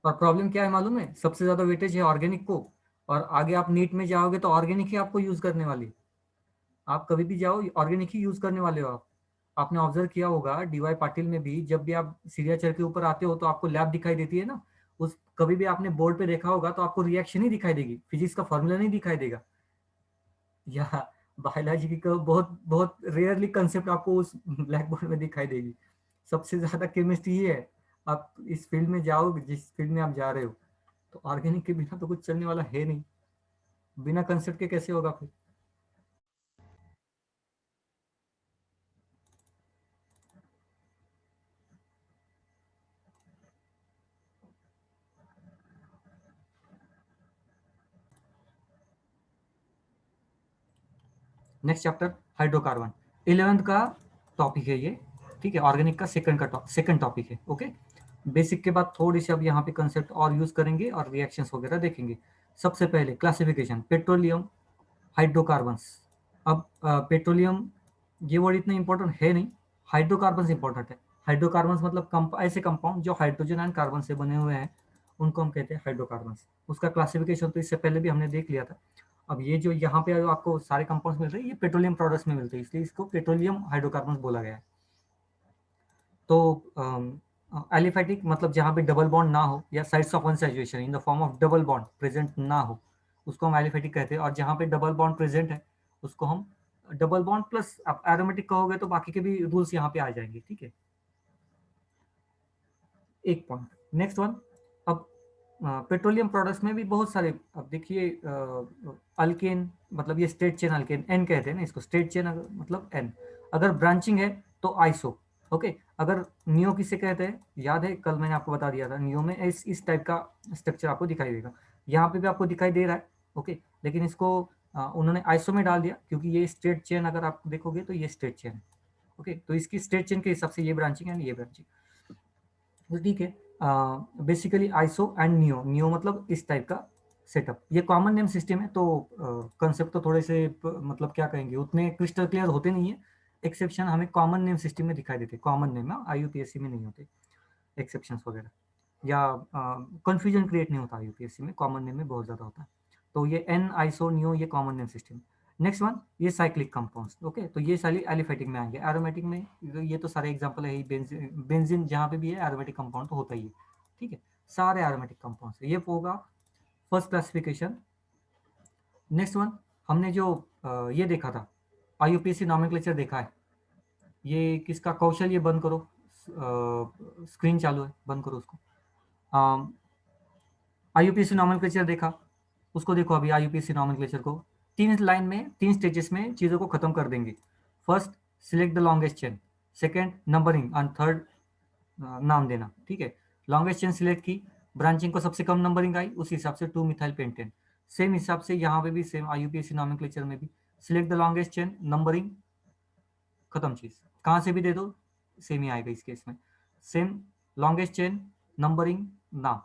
और प्रॉब्लम क्या है मालूम है, सबसे ज्यादा वेटेज है ऑर्गेनिक को, और आगे आप नीट में जाओगे तो ऑर्गेनिक ही आपको यूज करने वाली। आप कभी भी जाओ ऑर्गेनिक ही यूज करने वाले हो आप। आपने ऑब्जर्व किया होगा डीवाई पाटिल में भी, जब भी आप सीढ़ियाँ चढ़ के ऊपर आते हो तो आपको लैब दिखाई देती है ना। उस कभी भी आपने बोर्ड पे देखा होगा तो आपको रिएक्शन ही दिखाई देगी, फिजिक्स का फॉर्मूला नहीं दिखाई देगा। या बायोलॉजी की बहुत बहुत रेयरली कंसेप्ट आपको उस ब्लैक बोर्ड में दिखाई देगी। सबसे ज्यादा केमिस्ट्री ही है। आप इस फील्ड में जाओ जिस फील्ड में आप जा रहे हो, तो ऑर्गेनिक के बिना तो कुछ चलने वाला है नहीं। बिना कंसेप्ट के कैसे होगा फिर। नेक्स्ट चैप्टर हाइड्रोकार्बन, 11th का टॉपिक है ये। ठीक है, ऑर्गेनिक का सेकंड टॉपिक है। ओके, बेसिक के बाद थोड़ी सी अब यहाँ पे कंसेप्ट और यूज करेंगे और रिएक्शंस वगैरह देखेंगे। सबसे पहले क्लासिफिकेशन, पेट्रोलियम, हाइड्रोकार्बन्स। अब पेट्रोलियम ये वर्ड इतना इंपॉर्टेंट है नहीं, हाइड्रोकार्बन्स इंपॉर्टेंट है। हाइड्रोकार्बन्स मतलब ऐसे कंपाउंड जो हाइड्रोजन एंड कार्बन से बने हुए हैं, उनको हम कहते हैं हाइड्रोकार्बन्स। उसका क्लासिफिकेशन तो इससे पहले भी हमने देख लिया था। अब ये जो यहाँ पे आपको सारे कंपाउंड्स मिल रहे हैं, ये पेट्रोलियम प्रोडक्ट्स में मिलते हैं, इसलिए इसको पेट्रोलियम हाइड्रोकार्बन्स बोला गया है। तो एलिफैटिक मतलब जहाँ पे डबल बॉन्ड ना हो, या sides of one saturation in the form of double bond present ना हो, उसको हम एलिफैटिक कहते हैं। और जहाँ पे डबल बॉन्ड प्रेजेंट है, उसको हम डबल बॉन्ड प्लस, आप एरोमेटिक कहोगे तो बाकी के भी रूल्स यहाँ पे आ जाएंगे। ठीक है, एक पॉइंट। नेक्स्ट वन, अब पेट्रोलियम प्रोडक्ट्स में भी बहुत सारे, अब देखिए अल्केन, मतलब ये स्ट्रेट चेन अल्केन, एन कहते हैं ना इसको, स्ट्रेट चेन मतलब एन। अगर ब्रांचिंग है तो आइसो। ओके, अगर नियो किसे कहते हैं, याद है कल मैंने आपको बता दिया था, नियो में इस टाइप का स्ट्रक्चर आपको दिखाई देगा। यहाँ पे भी आपको दिखाई दे रहा है। ओके, लेकिन इसको उन्होंने आइसो में डाल दिया, क्योंकि ये स्ट्रेट चेन अगर आप देखोगे तो ये स्ट्रेट चेन है। ओके, तो इसकी स्ट्रेट चेन के हिसाब से ये ब्रांचिंग है, ये ब्रांचिंग, तो ठीक है। Basically iso and neo, neo मतलब इस टाइप का सेटअप, ये कॉमन नेम सिस्टम है। तो कंसेप्ट तो थोड़े से मतलब क्या कहेंगे, उतने क्रिस्टल क्लियर होते नहीं है। एक्सेप्शन हमें कॉमन नेम सिस्टम में दिखाई देते, कॉमन नेम ना आईयूपीएससी में नहीं होते एक्सेप्शंस वगैरह, या कंफ्यूजन क्रिएट नहीं होता यूपीएससी में, कॉमन नेम में बहुत ज़्यादा होता है। तो ये एन आइसो नियो ये common name system. Next one, ये साइक्लिक कंपाउंड्स। ओके, तो ये सारी एलिफेटिक में आएंगे। एरोमेटिक में ये तो सारे एग्जांपल है ही, बेंजीन, बेंजीन जहाँ पे भी है एरोमेटिक कंपाउंड तो होता ही है। ठीक है, सारे एरोमेटिक कंपाउंड्स, ये होगा फर्स्ट क्लासिफिकेशन। नेक्स्ट वन, हमने जो ये देखा था, आईयूपीएससी नॉमेनक्लेचर देखा है। ये किसका, कौशल, ये बंद करो, स्क्रीन चालू है, बंद करो उसको। आईयूपीएससी नॉमेनक्लेचर देखा, उसको देखो अभी आईयूपीएससी नॉमेनक्लेचर को। तीन लाइन में, तीन स्टेजेस में चीज़ों को खत्म कर देंगे। First, select the longest chain. Second, numbering, and third, नाम देना। ठीक है, लॉन्गेस्ट चेन सिलेक्ट की, ब्रांचिंग को सबसे कम नंबरिंग आई, उस हिसाब से 2 मिथाइल पेंटेन। सेम हिसाब से यहाँ पे भी, सेम आईयूपीएससी नॉमेनक्लेचर में भी, select the longest chain, numbering, खत्म चीज़, कहाँ से भी दे दो सेम ही आएगा इस केस में। सेम, लॉन्गेस्ट चेन, नंबरिंग, नाम।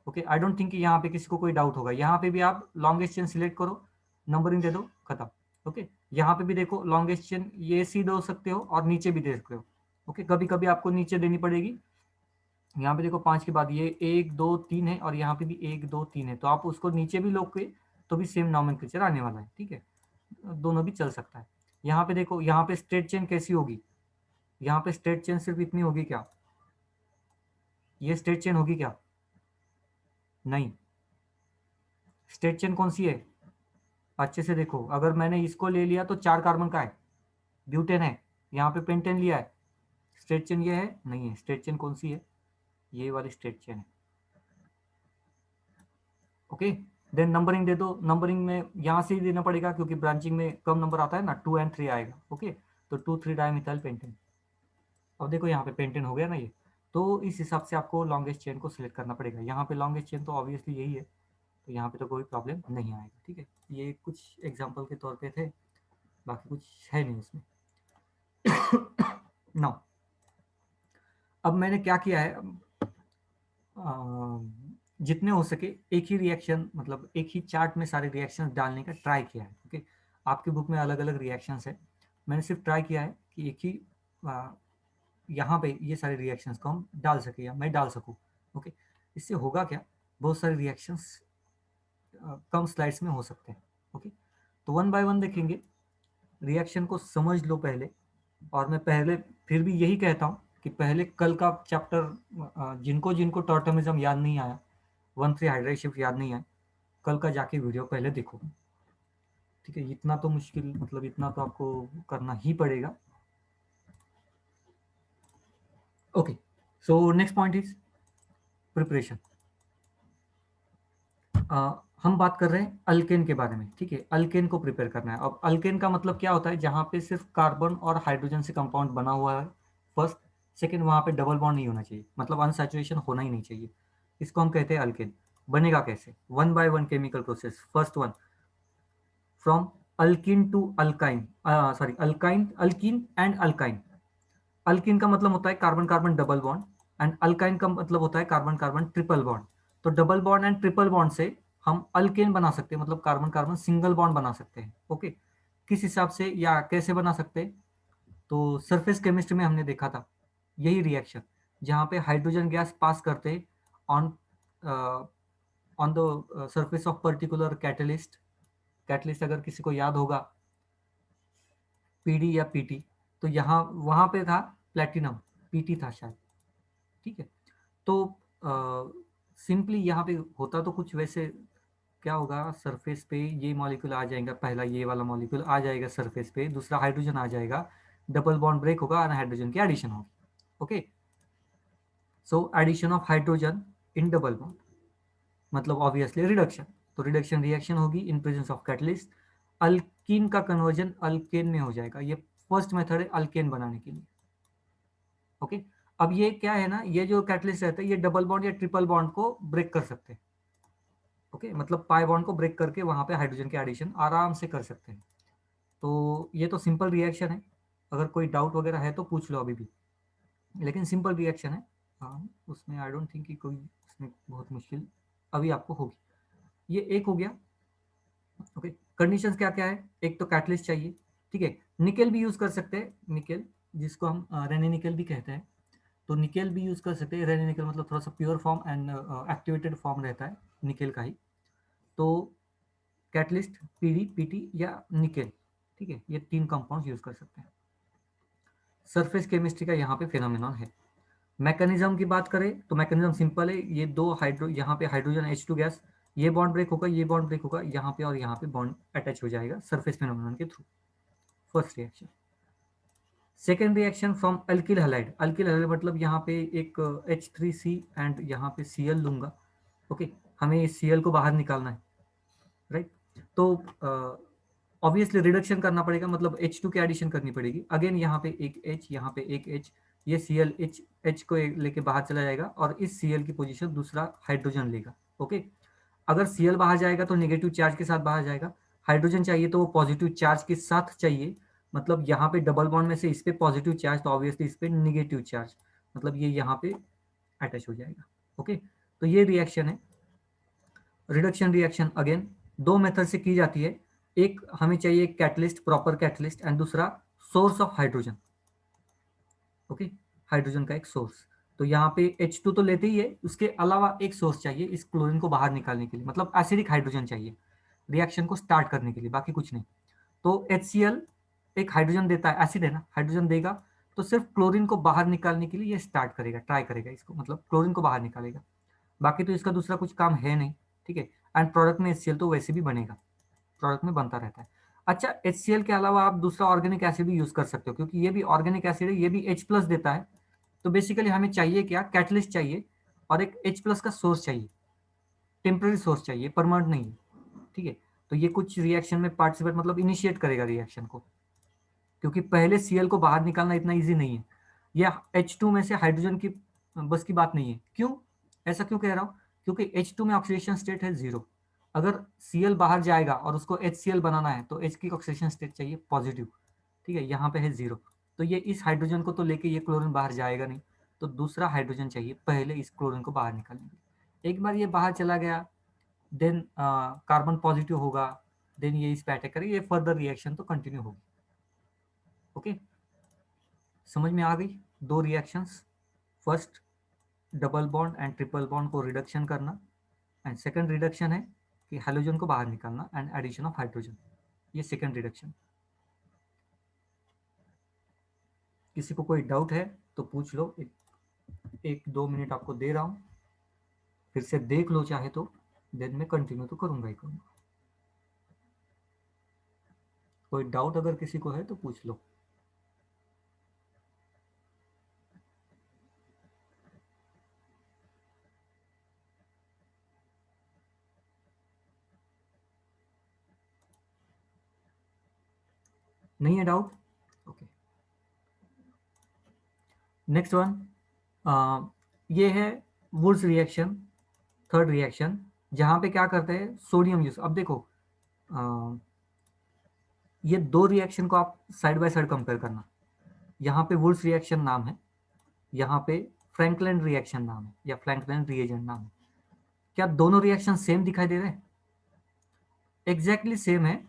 ओके, आई डोंट थिंक कि यहाँ पे किसी को कोई डाउट होगा। यहाँ पे भी आप लॉन्गेस्ट चेन सिलेक्ट करो, नंबरिंग दे दो, खत्म। ओके, यहाँ पे भी देखो लॉन्गेस्ट चेन ये सी दे सकते हो और नीचे भी दे सकते हो। ओके, कभी कभी आपको नीचे देनी पड़ेगी। यहाँ पे देखो 5 के बाद ये 1 2 3 है, और यहाँ पे भी 1 2 3 है, तो आप उसको नीचे भी लोगे तो भी सेम नॉमेनक्लेचर आने वाला है। ठीक है, दोनों भी चल सकता है। यहाँ पे देखो, यहाँ पे स्ट्रेट चेन कैसी होगी, यहाँ पे स्ट्रेट चेन सिर्फ इतनी होगी क्या, ये स्ट्रेट चेन होगी क्या, नहीं। स्ट्रेट चेन कौन सी है, अच्छे से देखो, अगर मैंने इसको ले लिया तो 4 कार्बन का है, ब्यूटेन है, यहाँ पे पेंटेन लिया है, स्ट्रेट चेन ये है, नहीं है। स्ट्रेट चेन कौन सी है, ये वाली स्ट्रेट चेन है। ओके, देन नंबरिंग दे दो। नंबरिंग में यहाँ से ही देना पड़ेगा, क्योंकि ब्रांचिंग में कम नंबर आता है ना, 2 और 3 आएगा। ओके, तो 2 3 डायमिथाइल पेंटेन। अब देखो यहाँ पे पेंटेन हो गया ना ये, तो इस हिसाब से आपको लॉन्गेस्ट चेन को सिलेक्ट करना पड़ेगा। यहाँ पे लॉन्गेस्ट चेन तो ऑब्वियसली यही है, तो यहाँ पे तो कोई प्रॉब्लम नहीं आएगा। ठीक है, ये कुछ एग्जांपल के तौर पे थे, बाकी कुछ है नहीं इसमें। नाउ, अब मैंने क्या किया है, जितने हो सके एक ही रिएक्शन, मतलब एक ही चार्ट में सारे रिएक्शंस डालने का ट्राई किया है। ओके, आपकी बुक में अलग अलग रिएक्शंस है, मैंने सिर्फ ट्राई किया है कि एक ही यहाँ पे ये सारे रिएक्शंस को हम डाल सके, या मैं डाल सकूँ। ओके, इससे होगा क्या, बहुत सारे रिएक्शंस कम स्लाइड्स में हो सकते हैं। ओके, तो वन बाय वन देखेंगे, रिएक्शन को समझ लो पहले। और मैं पहले फिर भी यही कहता हूँ कि पहले कल का चैप्टर जिनको जिनको टॉटमिज्म याद नहीं आया, 1,3 हाइड्राइड शिफ्ट याद नहीं आया, कल का जाके वीडियो पहले देखो। ठीक है, इतना तो मुश्किल, मतलब इतना तो आपको करना ही पड़ेगा। Okay, so next point is preparation. हम बात कर रहे हैं अल्केन के बारे में। ठीक है, अल्केन को प्रिपेयर करना है। अब अल्केन का मतलब क्या होता है, जहाँ पे सिर्फ कार्बन और हाइड्रोजन से कंपाउंड बना हुआ है फर्स्ट। सेकेंड, वहाँ पे डबल बॉन्ड नहीं होना चाहिए, मतलब अनसैचुरेशन होना ही नहीं चाहिए। इसको हम कहते हैं अल्केन। बनेगा कैसे, one by one chemical process. First one, from alkene to alkyne, sorry alkyne, alkene and alkyne. Alkene का मतलब होता है carbon carbon double bond, and alkyne का मतलब होता है कार्बन कार्बन ट्रिपल बॉन्ड। तो double bond and triple bond से हम अल्केन बना सकते हैं, मतलब कार्बन कार्बन सिंगल बॉन्ड बना सकते हैं। ओके, किस हिसाब से या कैसे बना सकते हैं, तो सरफेस केमिस्ट्री में हमने देखा था यही रिएक्शन, जहाँ पे हाइड्रोजन गैस पास करते on on the surface of particular catalyst. Catalyst अगर किसी को याद होगा, पीडी या पीटी, तो यहाँ वहाँ पे था प्लेटिनम, पीटी था शायद। ठीक है, तो सिंपली यहाँ पे होता तो कुछ वैसे, क्या होगा, सरफेस पे ये मॉलिक्यूल आ जाएगा, पहला ये वाला मॉलिक्यूल आ जाएगा सरफेस पे, दूसरा हाइड्रोजन आ जाएगा, डबल बॉन्ड ब्रेक होगा और हाइड्रोजन की एडिशन होगी। Okay, so addition of hydrogen in double bond मतलब ऑब्वियसली रिडक्शन। तो रिडक्शन रिएक्शन होगी in presence of catalyst. Alkene का कन्वर्जन अल्केन में हो जाएगा। ये फर्स्ट मेथड है अल्केन बनाने के लिए। ओके, अब ये क्या है ना, ये जो कैटलिस्ट रहता है ये डबल बॉन्ड या ट्रिपल बॉन्ड को ब्रेक कर सकते हैं। ओके, मतलब पाई बॉन्ड को ब्रेक करके वहां पे हाइड्रोजन के एडिशन आराम से कर सकते हैं। तो ये तो सिंपल रिएक्शन है, अगर कोई डाउट वगैरह है तो पूछ लो अभी भी, लेकिन सिंपल रिएक्शन है। हाँ, उसमें आई डोंट थिंक कि कोई उसमें बहुत मुश्किल अभी आपको होगी। ये एक हो गया। ओके, कंडीशंस क्या क्या है, एक तो कैटलिस्ट चाहिए। ठीक है, निकेल भी यूज कर सकते हैं, निकेल जिसको हम रेनी निकेल भी कहते हैं, तो निकेल भी यूज कर सकते हैं। रेनी निकेल मतलब थोड़ा सा pure form and activated form रहता है निकेल का ही। तो कैटलिस्ट, पीडी, पीटी या निकेल, ठीक है, ये तीन कंपाउंड यूज कर सकते हैं। सरफेस केमिस्ट्री का यहाँ पे फिनोमिनन है। मैकेनिज्म की बात करें तो मैकेनिज्म सिंपल है, ये दो हाइड्रो, यहाँ पे हाइड्रोजन H2 गैस, ये बॉन्ड ब्रेक होगा, ये बॉन्ड ब्रेक होगा, यहाँ पे और यहाँ पे बॉन्ड अटैच हो जाएगा सरफेस फिनोमिनन के through. First reaction. Second reaction from alkyl halide. Alkyl halide मतलब यहाँ पे एक H3C एंड यहाँ पे Cl लूंगा। ओके, हमें इस Cl को बाहर निकालना है, राइट। तो ऑब्वियसली रिडक्शन करना पड़ेगा, मतलब H2 की एडिशन करनी पड़ेगी। अगेन यहाँ पे एक H, यहाँ पे एक H, ये Cl H को लेके बाहर चला जाएगा और इस Cl की पोजीशन दूसरा हाइड्रोजन लेगा। ओके, अगर Cl बाहर जाएगा तो नेगेटिव चार्ज के साथ बाहर जाएगा, हाइड्रोजन चाहिए तो वो पॉजिटिव चार्ज के साथ चाहिए, मतलब यहाँ पे डबल बॉन्ड में से इस पे पॉजिटिव चार्ज तो ऑब्वियसली इस पे निगेटिव चार्ज, मतलब ये यहाँ पे अटैच हो जाएगा। ओके, तो ये रिएक्शन है रिडक्शन रिएक्शन। अगेन दो मेथड से की जाती है, एक हमें चाहिए कैटलिस्ट, प्रॉपर कैटलिस्ट, एंड दूसरा source of hydrogen. Okay, hydrogen का एक सोर्स। तो यहाँ पे H2 तो लेते ही है, उसके अलावा एक सोर्स चाहिए इस क्लोरीन को बाहर निकालने के लिए, मतलब एसिडिक हाइड्रोजन चाहिए रिएक्शन को स्टार्ट करने के लिए, बाकी कुछ नहीं। तो HCl एक हाइड्रोजन देता है, एसिड है ना, हाइड्रोजन देगा, तो सिर्फ क्लोरीन को बाहर निकालने के लिए ये स्टार्ट करेगा, ट्राई करेगा इसको, मतलब क्लोरीन को बाहर निकालेगा, बाकी तो इसका दूसरा कुछ काम है नहीं। ठीक है, एंड प्रोडक्ट में HCl तो वैसे भी बनेगा, प्रोडक्ट में बनता रहता है। अच्छा, HCl के अलावा आप दूसरा ऑर्गेनिक एसिड भी यूज कर सकते हो, क्योंकि ये भी ऑर्गेनिक एसिड है, ये भी H प्लस देता है। तो बेसिकली हमें चाहिए क्या, कैटलिस्ट चाहिए और एक H प्लस का सोर्स चाहिए, टेम्पररी सोर्स चाहिए, परमानेंट नहीं है। ठीक है, तो ये कुछ रिएक्शन में पार्टिसिपेट, मतलब इनिशिएट करेगा रिएक्शन को, क्योंकि पहले Cl को बाहर निकालना इतना ईजी नहीं है। यह H2 में से हाइड्रोजन की बस की बात नहीं है। क्यों, ऐसा क्यों कह रहा हूं, क्योंकि H2 में ऑक्सीडेशन स्टेट है 0। अगर Cl बाहर जाएगा और उसको HCl बनाना है तो H की ऑक्सीडेशन स्टेट चाहिए पॉजिटिव। ठीक है, यहाँ पे है 0, तो ये इस हाइड्रोजन को तो लेके ये क्लोरीन बाहर जाएगा नहीं, तो दूसरा हाइड्रोजन चाहिए पहले इस क्लोरीन को बाहर निकालने के लिए। एक बार ये बाहर चला गया, देन कार्बन पॉजिटिव होगा, देन ये इस पे अटैक करेगा, ये फर्दर रिएक्शन तो कंटिन्यू होगी। ओके, समझ में आ गई दो reactions. First double bond and triple bond को रिडक्शन करना, एंड सेकंड रिडक्शन है कि हाइड्रोजन को बाहर निकालना एंड एडिशन ऑफ हाइड्रोजन, ये सेकंड रिडक्शन। किसी को कोई डाउट है तो पूछ लो, एक 2 मिनट आपको दे रहा हूँ, फिर से देख लो चाहे तो, देन मैं कंटिन्यू तो करूंगा ही करूंगा। कोई डाउट अगर किसी को है तो पूछ लो। नहीं है डाउट? ओके, नेक्स्ट वन, ये है वुड्स रिएक्शन, थर्ड रिएक्शन, जहां पे क्या करते हैं सोडियम यूज। अब देखो ये दो रिएक्शन को आप साइड बाय साइड कंपेयर करना। यहाँ पे वुड्स रिएक्शन नाम है, यहाँ पे फ्रैंकलिन रिएक्शन नाम है या फ्रैंकलिन रिएजेंट नाम है। क्या दोनों रिएक्शन सेम दिखाई दे रहे हैं? एग्जैक्टली सेम है,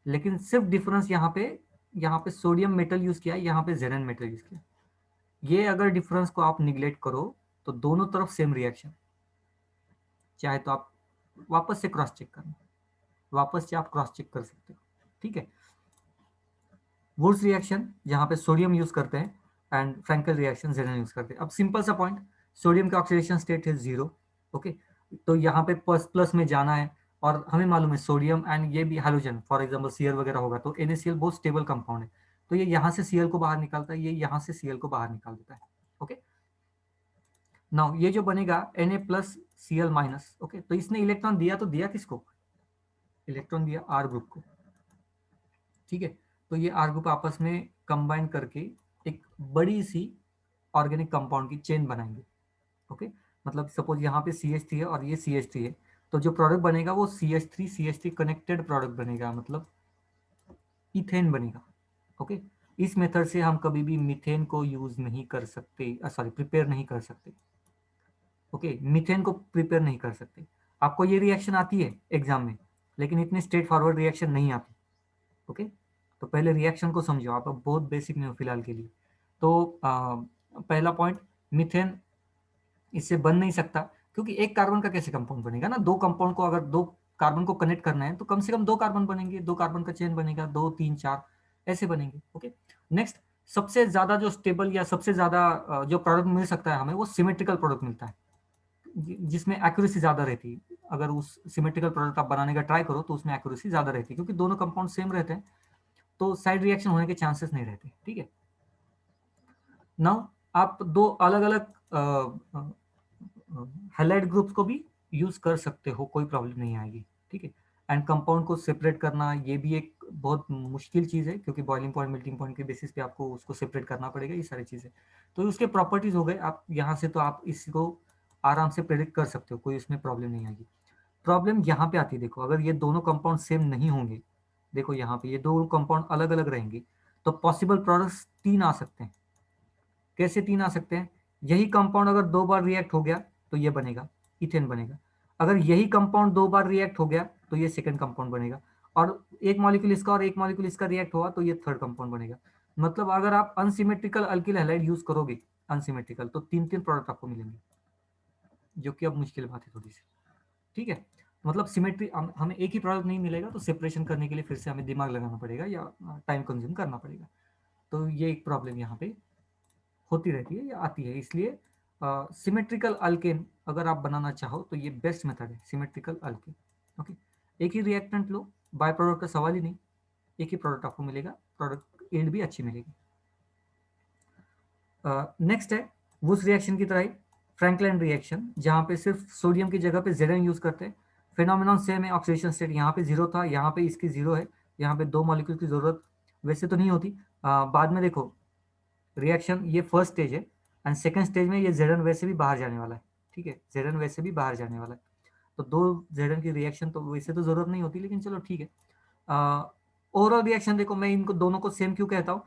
लेकिन सिर्फ डिफरेंस यहाँ पे सोडियम मेटल यूज किया है, यहाँ पे जेरन मेटल यूज किया। ये अगर डिफरेंस को आप निग्लेक्ट करो तो दोनों तरफ सेम रिएक्शन। चाहे तो आप वापस से क्रॉस चेक करना, वापस से आप क्रॉस चेक कर सकते हो, ठीक है। वुड्स रिएक्शन जहां पे सोडियम यूज करते हैं एंड फ्रैंकल रिएक्शन जेरन यूज करते हैं। अब सिंपल सा पॉइंट, सोडियम का ऑक्सीडेशन स्टेट है 0, ओके, तो यहाँ पे प्लस प्लस में जाना है, और हमें मालूम है सोडियम एंड ये भी हाइड्रोजन, फॉर एग्जांपल Cl वगैरह होगा तो NaCl बहुत स्टेबल कंपाउंड है, तो ये यहाँ से Cl को बाहर निकालता है, ये यहाँ से Cl को बाहर निकाल देता है, ओके। नाउ ये जो बनेगा Na plus Cl minus, okay, तो इसने इलेक्ट्रॉन दिया तो दिया किसको? इलेक्ट्रॉन दिया R ग्रुप को, ठीक है। तो ये R ग्रुप आपस में कंबाइन करके एक बड़ी सी ऑर्गेनिक कंपाउंड की चेन बनाएंगे, ओके। मतलब सपोज यहाँ पे CH3 है और ये CH3 है, तो जो प्रोडक्ट बनेगा वो CH3 कनेक्टेड प्रोडक्ट बनेगा, मतलब इथेन बनेगा, ओके। इस मेथड से हम कभी भी मीथेन को यूज नहीं कर सकते, सॉरी प्रिपेयर नहीं कर सकते, ओके, मीथेन को प्रिपेयर नहीं कर सकते। आपको ये रिएक्शन आती है एग्जाम में, लेकिन इतनी स्ट्रेट फॉरवर्ड रिएक्शन नहीं आती, ओके। तो पहले रिएक्शन को समझो, आप अब बहुत बेसिक में हो फिलहाल के लिए। तो पहला पॉइंट, मीथेन इससे बन नहीं सकता, क्योंकि एक कार्बन का कैसे कंपाउंड बनेगा ना, दो कंपाउंड को अगर दो कार्बन को कनेक्ट करना है तो कम से कम दो कार्बन बनेंगे, दो कार्बन का चेन बनेगा, 2 3 4 ऐसे बनेंगे, ओके। नेक्स्ट, सबसे ज्यादा जो स्टेबल या सबसे ज्यादा जो प्रोडक्ट मिल सकता है हमें, वो सिमेट्रिकल प्रोडक्ट मिलता है, जिसमें एक्यूरेसी ज्यादा रहती है। अगर उस सिमेट्रिकल प्रोडक्ट आप बनाने का ट्राई करो तो उसमें एक्यूरेसी ज्यादा रहती है, क्योंकि दोनों कंपाउंड सेम रहते हैं, तो साइड रिएक्शन होने के चांसेस नहीं रहते, ठीक है। नाउ आप दो अलग अलग हैलाइड ग्रुप्स को भी यूज कर सकते हो, कोई प्रॉब्लम नहीं आएगी, ठीक है। एंड कंपाउंड को सेपरेट करना ये भी एक बहुत मुश्किल चीज़ है, क्योंकि बॉइलिंग पॉइंट मेल्टिंग पॉइंट के बेसिस पे आपको उसको सेपरेट करना पड़ेगा, ये सारी चीज़ें। तो उसके प्रॉपर्टीज हो गए, आप यहाँ से तो आप इसको आराम से प्रेडिक्ट कर सकते हो, कोई उसमें प्रॉब्लम नहीं आएगी। प्रॉब्लम यहाँ पे आती है, देखो अगर ये दोनों कंपाउंड सेम नहीं होंगे, देखो यहाँ पे ये दो कंपाउंड अलग अलग रहेंगे, तो पॉसिबल प्रोडक्ट्स 3 आ सकते हैं। कैसे 3 आ सकते हैं? यही कंपाउंड अगर 2 बार रिएक्ट हो गया तो ये बनेगा, इथेन बनेगा। अगर यही कंपाउंड 2 बार रिएक्ट हो गया तो ये सेकंड कंपाउंड बनेगा, और एक मॉलिक्यूल इसका और एक मॉलिक्यूल इसका रिएक्ट हुआ तो ये थर्ड कंपाउंड बनेगा। मतलब अगर आप अनसिमेट्रिकल अल्किल हैलाइड यूज करोगे, अनसिमेट्रिकल, तो 3 3 प्रोडक्ट आपको मिलेंगे, जो कि अब मुश्किल बात है थोड़ी सी, ठीक है। मतलब सिमेट्री हमें एक ही प्रोडक्ट नहीं मिलेगा, तो सेपरेशन करने के लिए फिर से हमें दिमाग लगाना पड़ेगा या टाइम कंज्यूम करना पड़ेगा। तो ये एक प्रॉब्लम यहाँ पे होती रहती है या आती है, इसलिए सिमेट्रिकल अल्केन अगर आप बनाना चाहो तो ये बेस्ट मेथड है, सिमेट्रिकल अल्केन, ओके। एक ही रिएक्टेंट लो, बाय प्रोडक्ट का सवाल ही नहीं, एक ही प्रोडक्ट आपको मिलेगा, प्रोडक्ट यील्ड भी अच्छी मिलेगी। नेक्स्ट है वुड्स रिएक्शन की तरह ही फ्रैंकलिन रिएक्शन, जहाँ पे सिर्फ सोडियम की जगह पे Zn यूज करते हैं। फिनोमिनन सेम है, ऑक्सीडेशन स्टेट यहाँ पे 0 था, यहाँ पे इसकी 0 है, यहाँ पे 2 मॉलिक्यूल की जरूरत वैसे तो नहीं होती। बाद में देखो रिएक्शन, ये फर्स्ट स्टेज है, एंड सेकंड स्टेज में ये Zn वैसे भी बाहर जाने वाला है, ठीक है, Zn वैसे भी बाहर जाने वाला है, तो दो Zn की रिएक्शन तो वैसे तो जरूरत नहीं होती, लेकिन चलो ठीक है। ओवरऑल रिएक्शन देखो, मैं इनको दोनों को सेम क्यों कहता हूँ,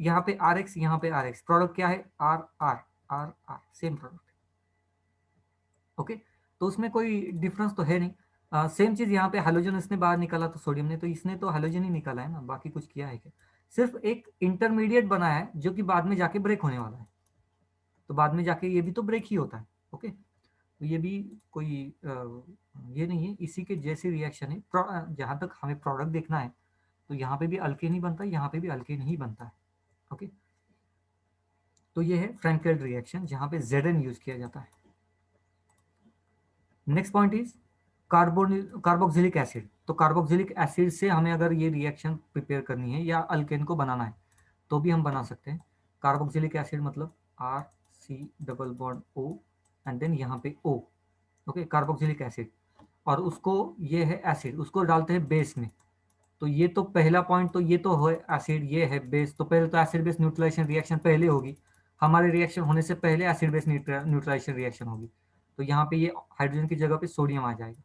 यहाँ पे RX, यहाँ पे RX, प्रोडक्ट क्या है, R R R R, same product, okay. तो उसमें कोई डिफरेंस तो है नहीं। सेम चीज यहाँ पे हाइड्रोजन इसने बाहर निकाला तो सोडियम ने, तो इसने तो हाइड्रोजन ही निकाला है ना, बाकी कुछ किया है क्या? सिर्फ एक इंटरमीडिएट बनाया है जो कि बाद में जाके ब्रेक होने वाला है, तो बाद में जाके ये भी तो ब्रेक ही होता है, तो ये भी कोई ये नहीं है, इसी के जैसी रिएक्शन है। जहाँ तक हमें प्रोडक्ट देखना है तो यहाँ पे भी अल्केन ही बनता है, यहाँ पे भी अल्केन ही बनता है। ओके, तो ये है फ्रैंकेल रिएक्शन जहाँ पे Zn यूज किया जाता है। Next point is carboxylic acid. तो कार्बोक्सिलिक एसिड से हमें अगर ये रिएक्शन प्रिपेयर करनी है या अल्केन को बनाना है तो भी हम बना सकते हैं। कार्बोक्सिलिक एसिड मतलब R C double bond O and then यहाँ पे O। ओके, कार्बोक्सिलिक एसिड, और उसको ये है एसिड, उसको डालते हैं बेस में। तो ये तो पहला पॉइंट, तो ये तो है एसिड, ये है बेस। तो पहले तो एसिड बेस न्यूट्रलाइजेशन रिएक्शन पहले होगी, हमारे रिएक्शन होने से पहले एसिड बेस न्यूट्रलाइजेशन रिएक्शन होगी। तो यहाँ पे ये हाइड्रोजन की जगह पे सोडियम आ जाएगा,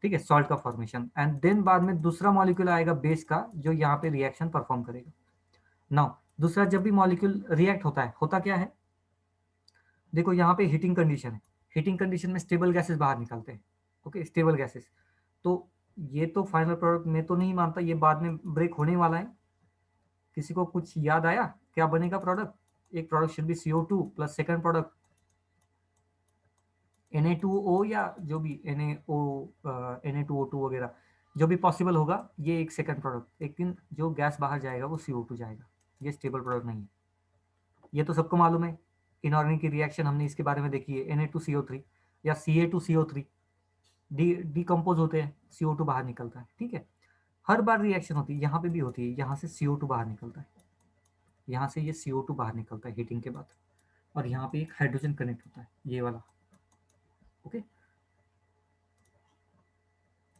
ठीक है, सॉल्ट का फॉर्मेशन। एंड देन बाद में दूसरा मॉलिक्यूल आएगा बेस का जो यहाँ पे रिएक्शन परफॉर्म करेगा। नाउ दूसरा, जब भी मॉलिक्यूल रिएक्ट होता है, होता क्या है, देखो यहाँ पे हीटिंग कंडीशन है, हीटिंग कंडीशन में स्टेबल गैसेस बाहर निकलते हैं। Okay, stable gases. तो ये तो फाइनल प्रोडक्ट मैं तो नहीं मानता, ये बाद में ब्रेक होने वाला है। किसी को कुछ याद आया क्या बनेगा प्रोडक्ट? एक product should be CO2 plus second product Na2O, या जो भी Na2O2 वगैरह जो भी पॉसिबल होगा, ये एक सेकंड प्रोडक्ट। एक दिन जो गैस बाहर जाएगा वो CO2 जाएगा, ये स्टेबल प्रोडक्ट नहीं है। ये तो सबको मालूम है, इनऑर्गेनिक की रिएक्शन हमने इसके बारे में देखी है, Na2CO3 या Ca2CO3 डिकम्पोज होते हैं, CO2 बाहर निकलता है। ठीक है, हर बार रिएक्शन होती है, यहाँ पे भी होती है, यहाँ से CO2 बाहर निकलता है, यहाँ से ये CO2 बाहर निकलता है हीटिंग के बाद, और यहाँ पे एक हाइड्रोजन कनेक्ट होता है, ये वाला। ओके,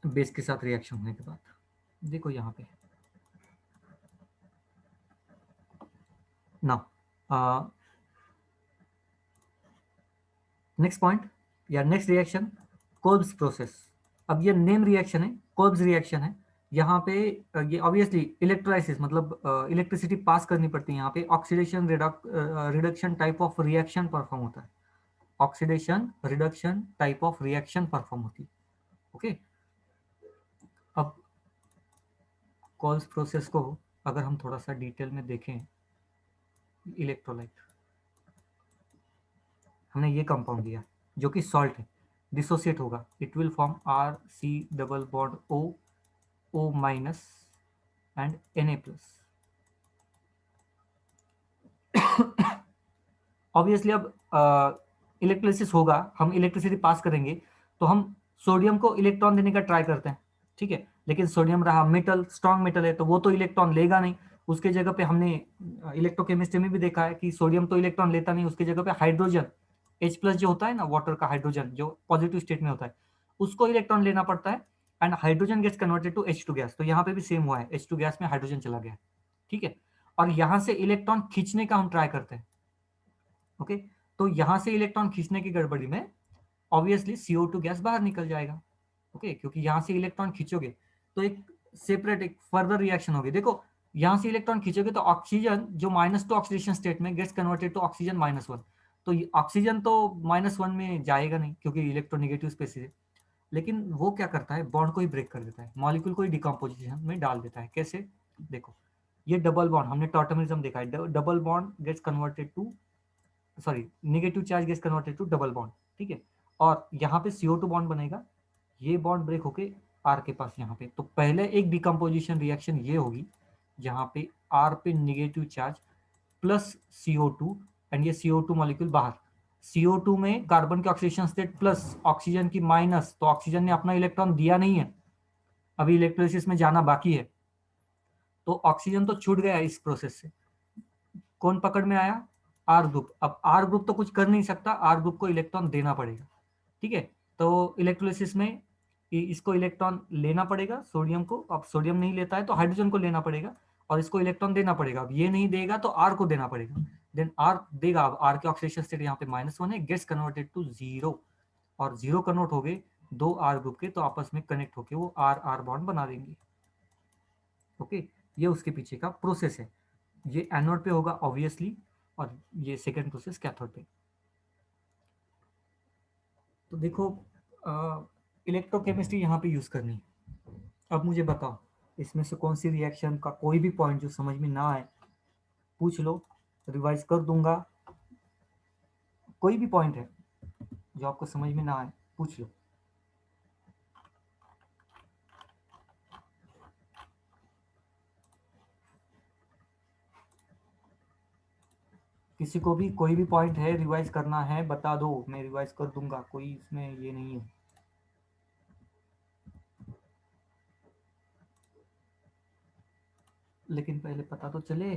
बेस के साथ रिएक्शन होने के बाद देखो यहाँ पे ना, नेक्स्ट पॉइंट या नेक्स्ट रिएक्शन, कोल्ब्स प्रोसेस। अब ये नेम रिएक्शन है, कोल्ब्स रिएक्शन है। यहाँ पे ये ऑब्वियसली इलेक्ट्रोलाइसिस मतलब इलेक्ट्रिसिटी पास करनी पड़ती है। यहाँ पे oxidation reduction type of reaction perform होता है, oxidation reduction type of reaction perform होती है। ओके, अब कोल्ब्स प्रोसेस को अगर हम थोड़ा सा डिटेल में देखें, इलेक्ट्रोलाइट, हमने ये कंपाउंड लिया जो कि सॉल्ट है, डिसोसिएट होगा, it will form R C double bond O minus and Na+। Obviously अब इलेक्ट्रोलिसिस होगा, हम इलेक्ट्रिसिटी पास करेंगे, तो हम सोडियम को इलेक्ट्रॉन देने का ट्राई करते हैं। ठीक है, लेकिन सोडियम रहा मेटल, स्ट्रॉन्ग मेटल है, तो वो तो इलेक्ट्रॉन लेगा नहीं। उसके जगह पे हमने इलेक्ट्रोकेमिस्ट्री में भी देखा है कि सोडियम तो इलेक्ट्रॉन लेता नहीं, उसके जगह पे हाइड्रोजन H+ जो होता है ना, वाटर का हाइड्रोजन जो पॉजिटिव स्टेट में होता है, उसको इलेक्ट्रॉन लेना पड़ता है, and hydrogen gets converted to H2 gas. तो यहाँ पे भी सेम हुआ है, H2 गैस में हाइड्रोजन चला गया। ठीक है, और यहाँ से इलेक्ट्रॉन खींचने का हम ट्राई करते हैं। ओके, तो यहां से इलेक्ट्रॉन खींचने की गड़बड़ी में ऑब्वियसली CO2 गैस बाहर निकल जाएगा। ओके, क्योंकि यहां से इलेक्ट्रॉन खींचोगे तो एक सेपरेट एक फर्दर रिएक्शन होगी। देखो, यहां से इलेक्ट्रॉन खींचोगे तो ऑक्सीजन जो -2 ऑक्सीडेशन स्टेट में गेट्स कन्वर्टेड टू ऑक्सीजन -1। तो ऑक्सीजन तो -1 में जाएगा नहीं क्योंकि इलेक्ट्रोनेगेटिव स्पेसिस है, लेकिन वो क्या करता है, बॉन्ड को ही ब्रेक कर देता है, मॉलिक्यूल को ही डिकम्पोजिशन में डाल देता है। कैसे? देखो, ये डबल बॉन्ड हमने टॉटमिज्म देखा है, double bond gets converted to, sorry, negative charge gets converted to double bond. ठीक है, और यहाँ पे CO2 बॉन्ड बनेगा, ये बॉन्ड ब्रेक होके R के पास यहाँ पे, तो पहले एक डिकम्पोजिशन रिएक्शन ये होगी जहाँ पे R पे negative charge plus CO2, and ये CO2 मॉलिक्यूल बाहर, CO2 में कार्बन के ऑक्सीडेशन स्टेट प्लस, ऑक्सीजन की माइनस, तो ऑक्सीजन ने अपना इलेक्ट्रॉन दिया नहीं है, अभी इलेक्ट्रोलिसिस में जाना बाकी है, तो ऑक्सीजन तो छूट गया इस प्रोसेस से। कौन पकड़ में आया? R group. अब आर ग्रुप तो कुछ कर नहीं सकता, आर ग्रुप को इलेक्ट्रॉन देना पड़ेगा। ठीक है, तो इलेक्ट्रोलिसिस में इसको इलेक्ट्रॉन लेना पड़ेगा सोडियम को, अब सोडियम नहीं लेता है तो हाइड्रोजन को लेना पड़ेगा, और इसको इलेक्ट्रॉन देना पड़ेगा। अब ये नहीं देगा तो आर को देना पड़ेगा, देन आर देगा। अब आर के ऑक्सीडेशन स्टेट यहाँ पे -1 है, गेट्स कन्वर्टेड टू 0, और 0 कन्वर्ट हो गए दो आर ग्रुप के, तो आपस में कनेक्ट होके वो आर आर बॉन्ड बना देंगे। ओके, ये उसके पीछे का प्रोसेस है। ये एनोड पे होगा ऑब्वियसली, और ये सेकेंड प्रोसेस कैथोड पे। तो देखो, इलेक्ट्रोकेमिस्ट्री यहाँ पे यूज करनी है। अब मुझे बताओ, इसमें से कौन सी रिएक्शन का कोई भी पॉइंट जो समझ में ना आए पूछ लो, रिवाइज कर दूंगा। कोई भी पॉइंट है जो आपको समझ में ना आए पूछ लो। किसी को भी कोई भी पॉइंट है रिवाइज करना है बता दो, मैं रिवाइज कर दूंगा, कोई इसमें ये नहीं है। लेकिन पहले पता तो चले।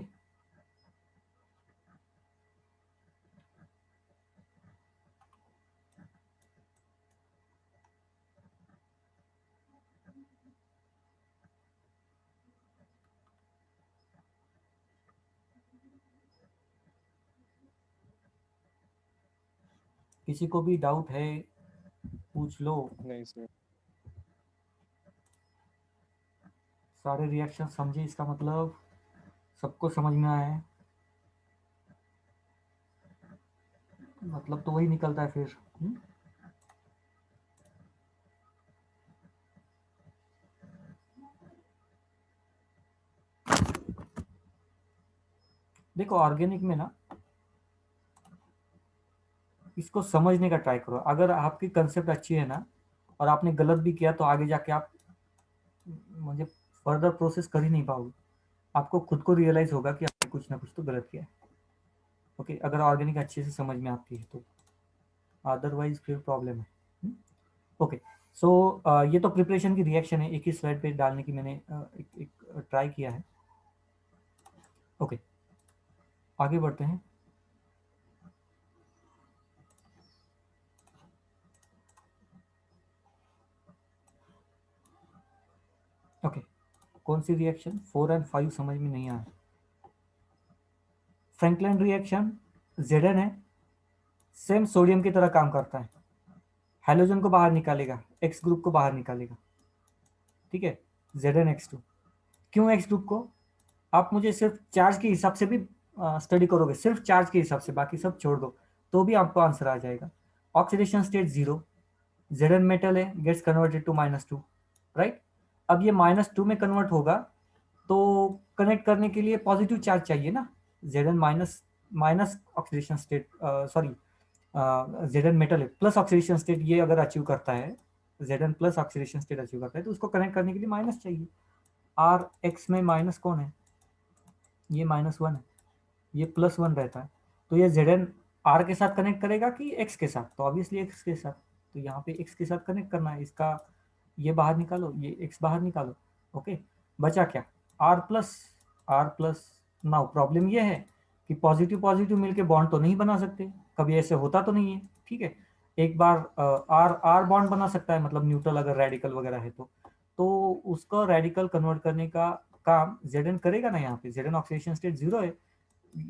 किसी को भी डाउट है पूछ लो। नहीं सर। सारे रिएक्शन समझे, इसका मतलब सबको समझ में आया है, मतलब तो वही निकलता है फिर। देखो ऑर्गेनिक में ना इसको समझने का ट्राई करो, अगर आपकी कंसेप्ट अच्छी है ना और आपने गलत भी किया तो आगे जाके आप मुझे फर्दर प्रोसेस कर ही नहीं पाओगे, आपको खुद को रियलाइज होगा कि आपने कुछ ना कुछ तो गलत किया है। ओके, अगर ऑर्गेनिक अच्छे से समझ में आती है तो, अदरवाइज फिर प्रॉब्लम है। ओके, सो ये तो प्रिपरेशन की रिएक्शन है, एक ही स्लाइड पे डालने की मैंने एक ट्राई किया है। ओके, आगे बढ़ते हैं। ओके, कौन सी रिएक्शन 4 एंड 5 समझ में नहीं आया। फ्रैंकलिन रिएक्शन Zn है, सेम सोडियम की तरह काम करता है, हाइड्रोजन को बाहर निकालेगा, एक्स ग्रुप को बाहर निकालेगा, ठीक है, Zn X2। क्यों एक्स ग्रुप को, आप मुझे सिर्फ चार्ज के हिसाब से भी स्टडी करोगे, सिर्फ चार्ज के हिसाब से, बाकी सब छोड़ दो, तो भी आपको आंसर आ जाएगा। ऑक्सीडेशन स्टेट 0, Zn मेटल है, गेट्स कन्वर्टेड टू -2, राइट। अब ये -2 में कन्वर्ट होगा तो कनेक्ट करने के लिए पॉजिटिव चार्ज चाहिए ना, Zn minus, minus oxidation state, sorry Zn metal है, प्लस ऑक्सीडेशन स्टेट ये अगर अचीव करता है, Zn plus oxidation state achieve करता है तो उसको कनेक्ट करने के लिए माइनस चाहिए। आर एक्स में माइनस कौन है, ये -1 है, ये +1 रहता है, तो ये Zn आर के साथ कनेक्ट करेगा कि एक्स के साथ, तो ऑब्वियसली एक्स के साथ, तो यहाँ पे एक्स के साथ कनेक्ट करना है, इसका ये बाहर निकालो, ये एक्स बाहर निकालो। ओके, बचा क्या, R plus, R plus. Now problem ये है कि पॉजिटिव पॉजिटिव मिलके बॉन्ड तो नहीं बना सकते, कभी ऐसे होता तो नहीं है, ठीक है। एक बार आर आर बॉन्ड बना सकता है, मतलब न्यूट्रल अगर रेडिकल वगैरह है तो उसका रेडिकल कन्वर्ट करने का काम Zn करेगा ना, यहाँ पे Zn ऑक्सीडेशन स्टेट 0 है,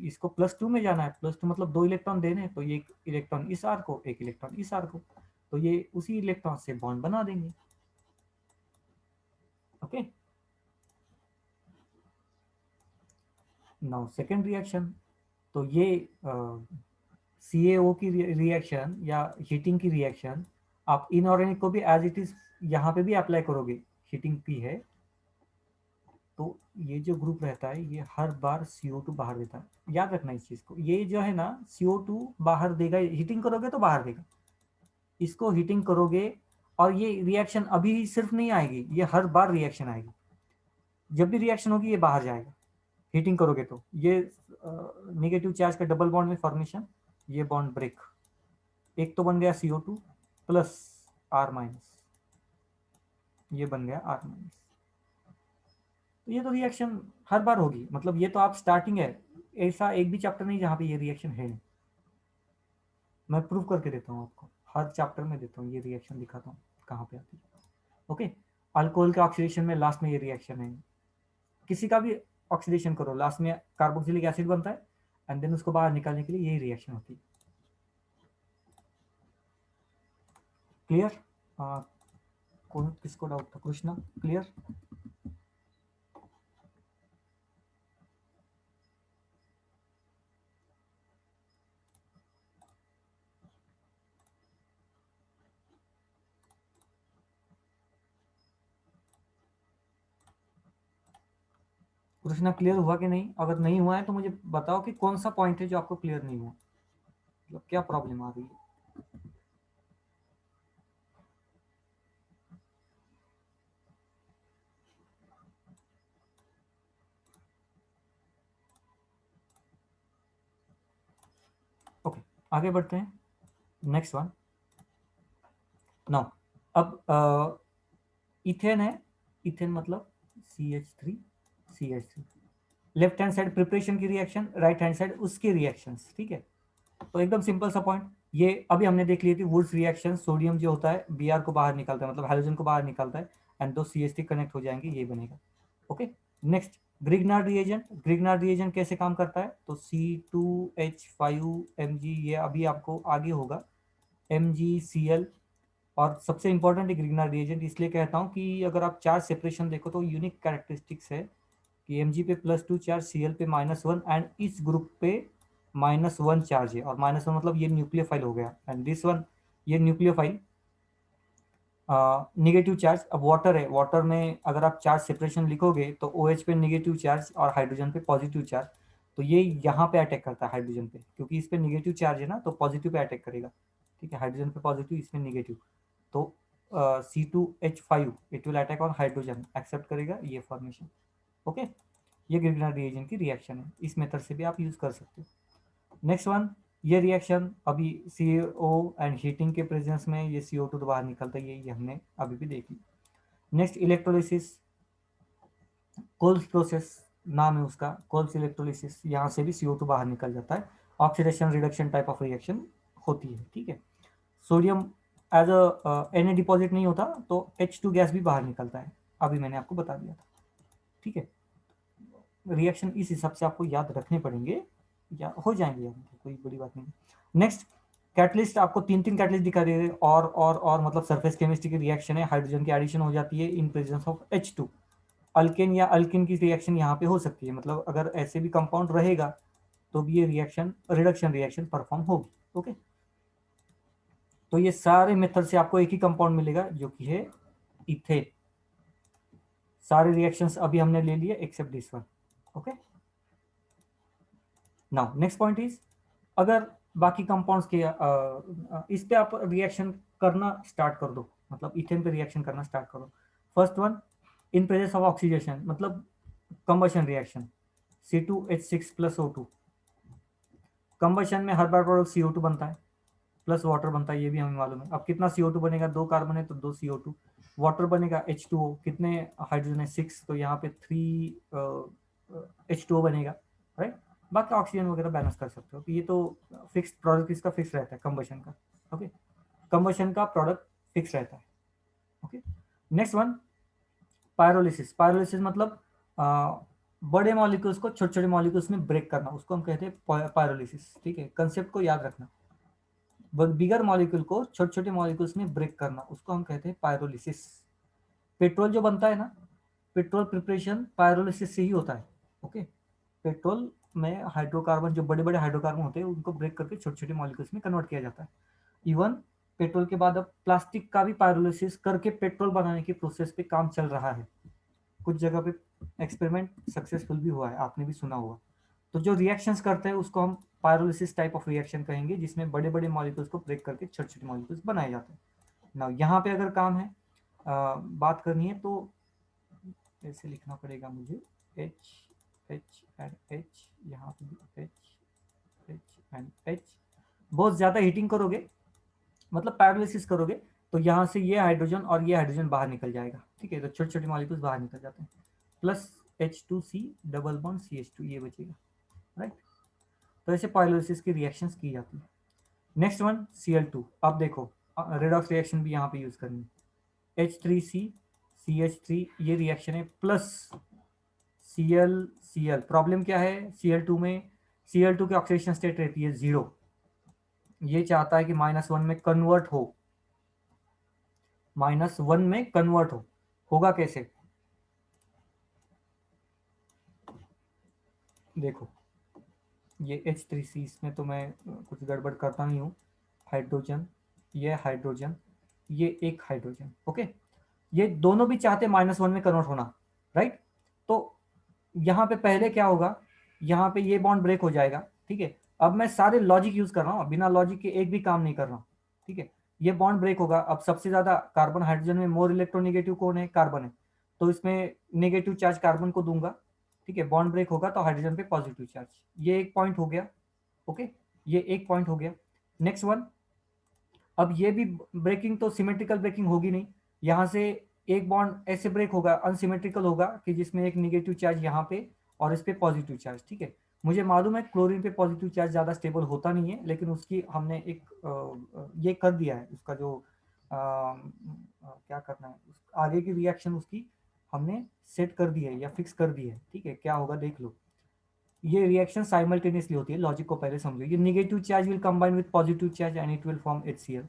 इसको +2 में जाना है, +2 मतलब 2 इलेक्ट्रॉन देने हैं, तो ये एक इलेक्ट्रॉन इस आर को, एक इलेक्ट्रॉन इस आर को, तो ये उसी इलेक्ट्रॉन से बॉन्ड बना देंगे। ओके, नाउ सेकेंड रिएक्शन, तो ये CaO की रिएक्शन या हीटिंग की रिएक्शन, आप इनऑर्गेनिक को भी एज इट इज यहाँ पे भी अप्लाई करोगे, हीटिंग की है तो ये जो ग्रुप रहता है ये हर बार CO2 बाहर देता है, याद रखना इस चीज को, ये जो है ना CO2 बाहर देगा, हीटिंग करोगे तो बाहर देगा, इसको हीटिंग करोगे और ये रिएक्शन अभी सिर्फ नहीं आएगी, ये हर बार रिएक्शन आएगी, जब भी रिएक्शन होगी ये बाहर जाएगा, हीटिंग करोगे तो ये नेगेटिव चार्ज का डबल बॉन्ड में फॉर्मेशन, ये बॉन्ड ब्रेक, एक तो बन गया CO2 प्लस R माइनस, ये बन गया R माइनस, तो ये तो रिएक्शन हर बार होगी, मतलब ये तो आप स्टार्टिंग है, ऐसा एक भी चैप्टर नहीं जहाँ पे ये रिएक्शन है नहीं, मैं प्रूव करके देता हूँ आपको, हर चैप्टर में देता हूँ ये रिएक्शन, दिखाता हूँ कहाँ पे आती है। ओके, अल्कोहल के ऑक्सीडेशन में लास्ट में ये रिएक्शन है, किसी का भी ऑक्सीडेशन करो लास्ट में कार्बोक्सिलिक एसिड बनता है एंड देन उसको बाहर निकालने के लिए यही रिएक्शन होती है। क्लियर, कौन किसको डाउट था, कृष्णा क्लियर। कृष्णा क्लियर हुआ कि नहीं, अगर नहीं हुआ है तो मुझे बताओ कि कौन सा पॉइंट है जो आपको क्लियर नहीं हुआ, मतलब क्या प्रॉब्लम आ रही है। आगे बढ़ते हैं, नेक्स्ट वन। नाउ अब इथेन है, इथेन मतलब CH3 CH3, left hand side preparation की रिएक्शन, राइट हैंड साइड उसके रिएक्शंस, ठीक है। तो एकदम सिंपल सा पॉइंट, ये अभी हमने देख ली थी वुड्स रिएक्शन, सोडियम जो होता है Br को बाहर निकालता है, मतलब हाइड्रोजन को बाहर निकालता है, एंड दो CH3 कनेक्ट हो जाएंगे, ये बनेगा। Okay, next Grignard reagent. Grignard reagent कैसे काम करता है, तो C2H5Mg, ये अभी आपको आगे होगा, MgCl। और सबसे इंपॉर्टेंट है ग्रिग्नार्ड रिएजेंट, इसलिए कहता हूँ कि अगर आप चार्ज सेपरेशन देखो तो यूनिक कैरेक्टरिस्टिक्स है कि Mg पे +2 चार्ज, Cl पे -1, एंड इस ग्रुप पे -1 चार्ज है, और -1 मतलब ये न्यूक्लियोफाइल हो गया, एंड दिस वन ये न्यूक्लियोफाइल निगेटिव चार्ज। अब वाटर है, वाटर में अगर आप चार्ज सेपरेशन लिखोगे तो OH पे निगेटिव चार्ज और हाइड्रोजन पे पॉजिटिव चार्ज, तो ये यहाँ पे अटैक करता है हाइड्रोजन पे, क्योंकि इस पे निगेटिव चार्ज है ना, तो पॉजिटिव पे अटैक करेगा, ठीक है, हाइड्रोजन पे पॉजिटिव, इसमें निगेटिव। तो C2H5 it will attack on hydrogen, accept करेगा ये फॉर्मेशन। ओके, ये ग्रिग्नार्ड रिएजेंट की रिएक्शन है, इस मेथड से भी आप यूज कर सकते हो। नेक्स्ट वन, ये रिएक्शन अभी CO एंड हीटिंग के प्रेजेंस में ये CO2 तो बाहर निकलता है, ये हमने अभी भी देख ली। नेक्स्ट इलेक्ट्रोलिसिस, कोल्स प्रोसेस नाम है उसका, कोल्स इलेक्ट्रोलिसिस, यहाँ से भी CO2 बाहर निकल जाता है, oxidation reduction type of reaction होती है, ठीक है। सोडियम एज Na डिपॉजिट नहीं होता तो H2 गैस भी बाहर निकलता है, अभी मैंने आपको बता दिया था, ठीक है। रिएक्शन इस हिसाब से आपको याद रखने पड़ेंगे, या हो जाएंगे यार, कोई बड़ी बात नहीं। नेक्स्ट कैटलिस्ट, आपको तीन तीन कैटलिस्ट दिखा दे रहे, और मतलब सरफेस केमिस्ट्री की रिएक्शन है, हाइड्रोजन की एडिशन हो जाती है in presence of H2। Alkane या अल्किन की रिएक्शन यहाँ पे हो सकती है, मतलब अगर ऐसे भी कंपाउंड रहेगा तो भी ये रिएक्शन रिडक्शन रिएक्शन परफॉर्म होगी। ओके, तो ये सारे मेथड से आपको एक ही कंपाउंड मिलेगा जो कि है इथेन। सारे रिएक्शंस अभी हमने ले लिए except this one. Okay, now next point is, अगर बाकी कंपाउंड्स के इस पे आप रिएक्शन करना स्टार्ट कर दो, मतलब इथेन पे रिएक्शन करना स्टार्ट करो। First one, in presence of oxidation, मतलब combustion reaction, C2H6 + O2। Combustion में हर बार प्रोडक्ट CO2 बनता है, प्लस वाटर बनता है, ये भी हमें मालूम है। अब कितना CO2 बनेगा, 2 कार्बन है तो 2 CO2, वाटर बनेगा H2O, कितने हाइड्रोजन है 6, तो यहाँ पे 3 H2O बनेगा, राइट। बाकी ऑक्सीजन वगैरह बैलेंस कर सकते हो, तो ये तो फिक्स प्रोडक्ट इसका फिक्स रहता है कंबशन का। ओके, कंबशन का प्रोडक्ट फिक्स रहता है। Okay, next one, pyrolysis. Pyrolysis मतलब बड़े मॉलिक्यूल्स को छोटे छोटे मॉलिक्यूल्स में ब्रेक करना, उसको हम कहते हैं पायरोलिसिस, ठीक है, कंसेप्ट को याद रखना। बिगर मॉलिक्यूल को छोटे छोटे मॉलिक्यूल्स में ब्रेक करना, उसको हम कहते हैं पायरोलिसिस। पेट्रोल जो बनता है ना, पेट्रोल प्रिपरेशन पायरोलिसिस से ही होता है। ओके, पेट्रोल में हाइड्रोकार्बन, जो बड़े बड़े हाइड्रोकार्बन होते हैं उनको ब्रेक करके छोटे छोटे मॉलिक्यूल्स में कन्वर्ट किया जाता है। इवन पेट्रोल के बाद अब प्लास्टिक का भी पायरोलिसिस करके पेट्रोल बनाने की प्रोसेस पे काम चल रहा है, कुछ जगह पे एक्सपेरिमेंट सक्सेसफुल भी हुआ है, आपने भी सुना होगा। तो जो रिएक्शंस करते हैं उसको हम पायरोलिसिस टाइप ऑफ रिएक्शन कहेंगे, जिसमें बड़े बड़े मॉलिक्यूल्स को ब्रेक करके छोटे छोटे मॉलिक्यूल्स बनाए जाते हैं। ना यहाँ पे अगर काम है बात करनी है तो ऐसे लिखना पड़ेगा मुझे, एच एच एंड एच, यहाँ पे भी एच एच एंड एच। बहुत ज़्यादा हीटिंग करोगे, मतलब पायरोलिसिस करोगे, तो यहाँ से ये हाइड्रोजन और ये हाइड्रोजन बाहर निकल जाएगा, ठीक है, तो छोटे छोटे मॉलिक्यूल्स बाहर निकल जाते हैं, plus H2C double bond CH2 ये बचेगा, राइट। तो ऐसे पायरोलिसिस की रिएक्शंस की जाती है। Next one, Cl2। अब देखो रेडॉक्स रिएक्शन भी यहाँ पे यूज करनी है, H3C CH3, ये रिएक्शन है, प्लस Cl। प्रॉब्लम क्या है Cl2 में, Cl2 की ऑक्सीडेशन स्टेट रहती है 0, ये चाहता है कि -1 में कन्वर्ट हो, -1 में कन्वर्ट हो, होगा कैसे, देखो ये H3C, इसमें तो मैं कुछ गड़बड़ करता नहीं हूँ, हाइड्रोजन, ये हाइड्रोजन, ये एक हाइड्रोजन, ओके, ये दोनों भी चाहते -1 में कन्वर्ट होना, राइट। तो यहाँ पे पहले क्या होगा, यहाँ पे ये बॉन्ड ब्रेक हो जाएगा, ठीक है। अब मैं सारे लॉजिक यूज कर रहा हूँ, बिना लॉजिक के एक भी काम नहीं कर रहा हूँ, ठीक है। ये बॉन्ड ब्रेक होगा, अब सबसे ज्यादा कार्बन, हाइड्रोजन में मोर इलेक्ट्रोनेगेटिव कौन है, कार्बन है, तो इसमें नेगेटिव चार्ज कार्बन को दूंगा, ठीक है। बॉन्ड ब्रेक होगा तो हाइड्रोजन पे पॉजिटिव चार्ज, ये एक पॉइंट हो गया, ओके, ये एक पॉइंट हो गया। नेक्स्ट वन, अब ये भी ब्रेकिंग तो सिमेट्रिकल ब्रेकिंग होगी नहीं, यहाँ से एक बॉन्ड ऐसे ब्रेक होगा, अनसिमेट्रिकल होगा कि जिसमें एक निगेटिव चार्ज यहाँ पे और इस पे पॉजिटिव चार्ज, ठीक है। मुझे मालूम है क्लोरीन पे पॉजिटिव चार्ज ज़्यादा स्टेबल होता नहीं है, लेकिन उसकी हमने एक ये कर दिया है, उसका जो क्या करना है, उस आगे की रिएक्शन उसकी हमने सेट कर दी है या फिक्स कर दी है, ठीक है। क्या होगा देख लो, ये रिएक्शन साइमल्टेनियसली होती है, लॉजिक को पहले समझो। ये negative charge will combine with positive charge and it will form HCl।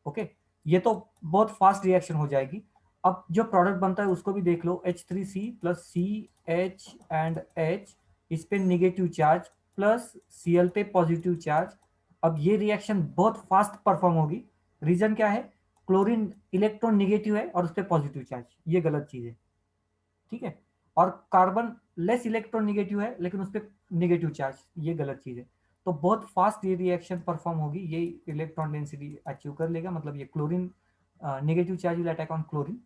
Okay, ये तो बहुत फास्ट रिएक्शन हो जाएगी। अब जो प्रोडक्ट बनता है उसको भी देख लो, H3C plus C H and H, इस पे निगेटिव चार्ज प्लस Cl पे पॉजिटिव चार्ज। अब ये रिएक्शन बहुत फास्ट परफॉर्म होगी। रीजन क्या है, क्लोरीन इलेक्ट्रॉन निगेटिव है और उस पर पॉजिटिव चार्ज, ये गलत चीज है, ठीक है। और कार्बन लेस इलेक्ट्रॉन निगेटिव है लेकिन उस पर निगेटिव चार्ज, ये गलत चीज है। तो बहुत फास्ट ये रिएक्शन परफॉर्म होगी, ये इलेक्ट्रॉन डेंसिटी अचीव कर लेगा, मतलब ये chlorine negative charge will attack on chlorine.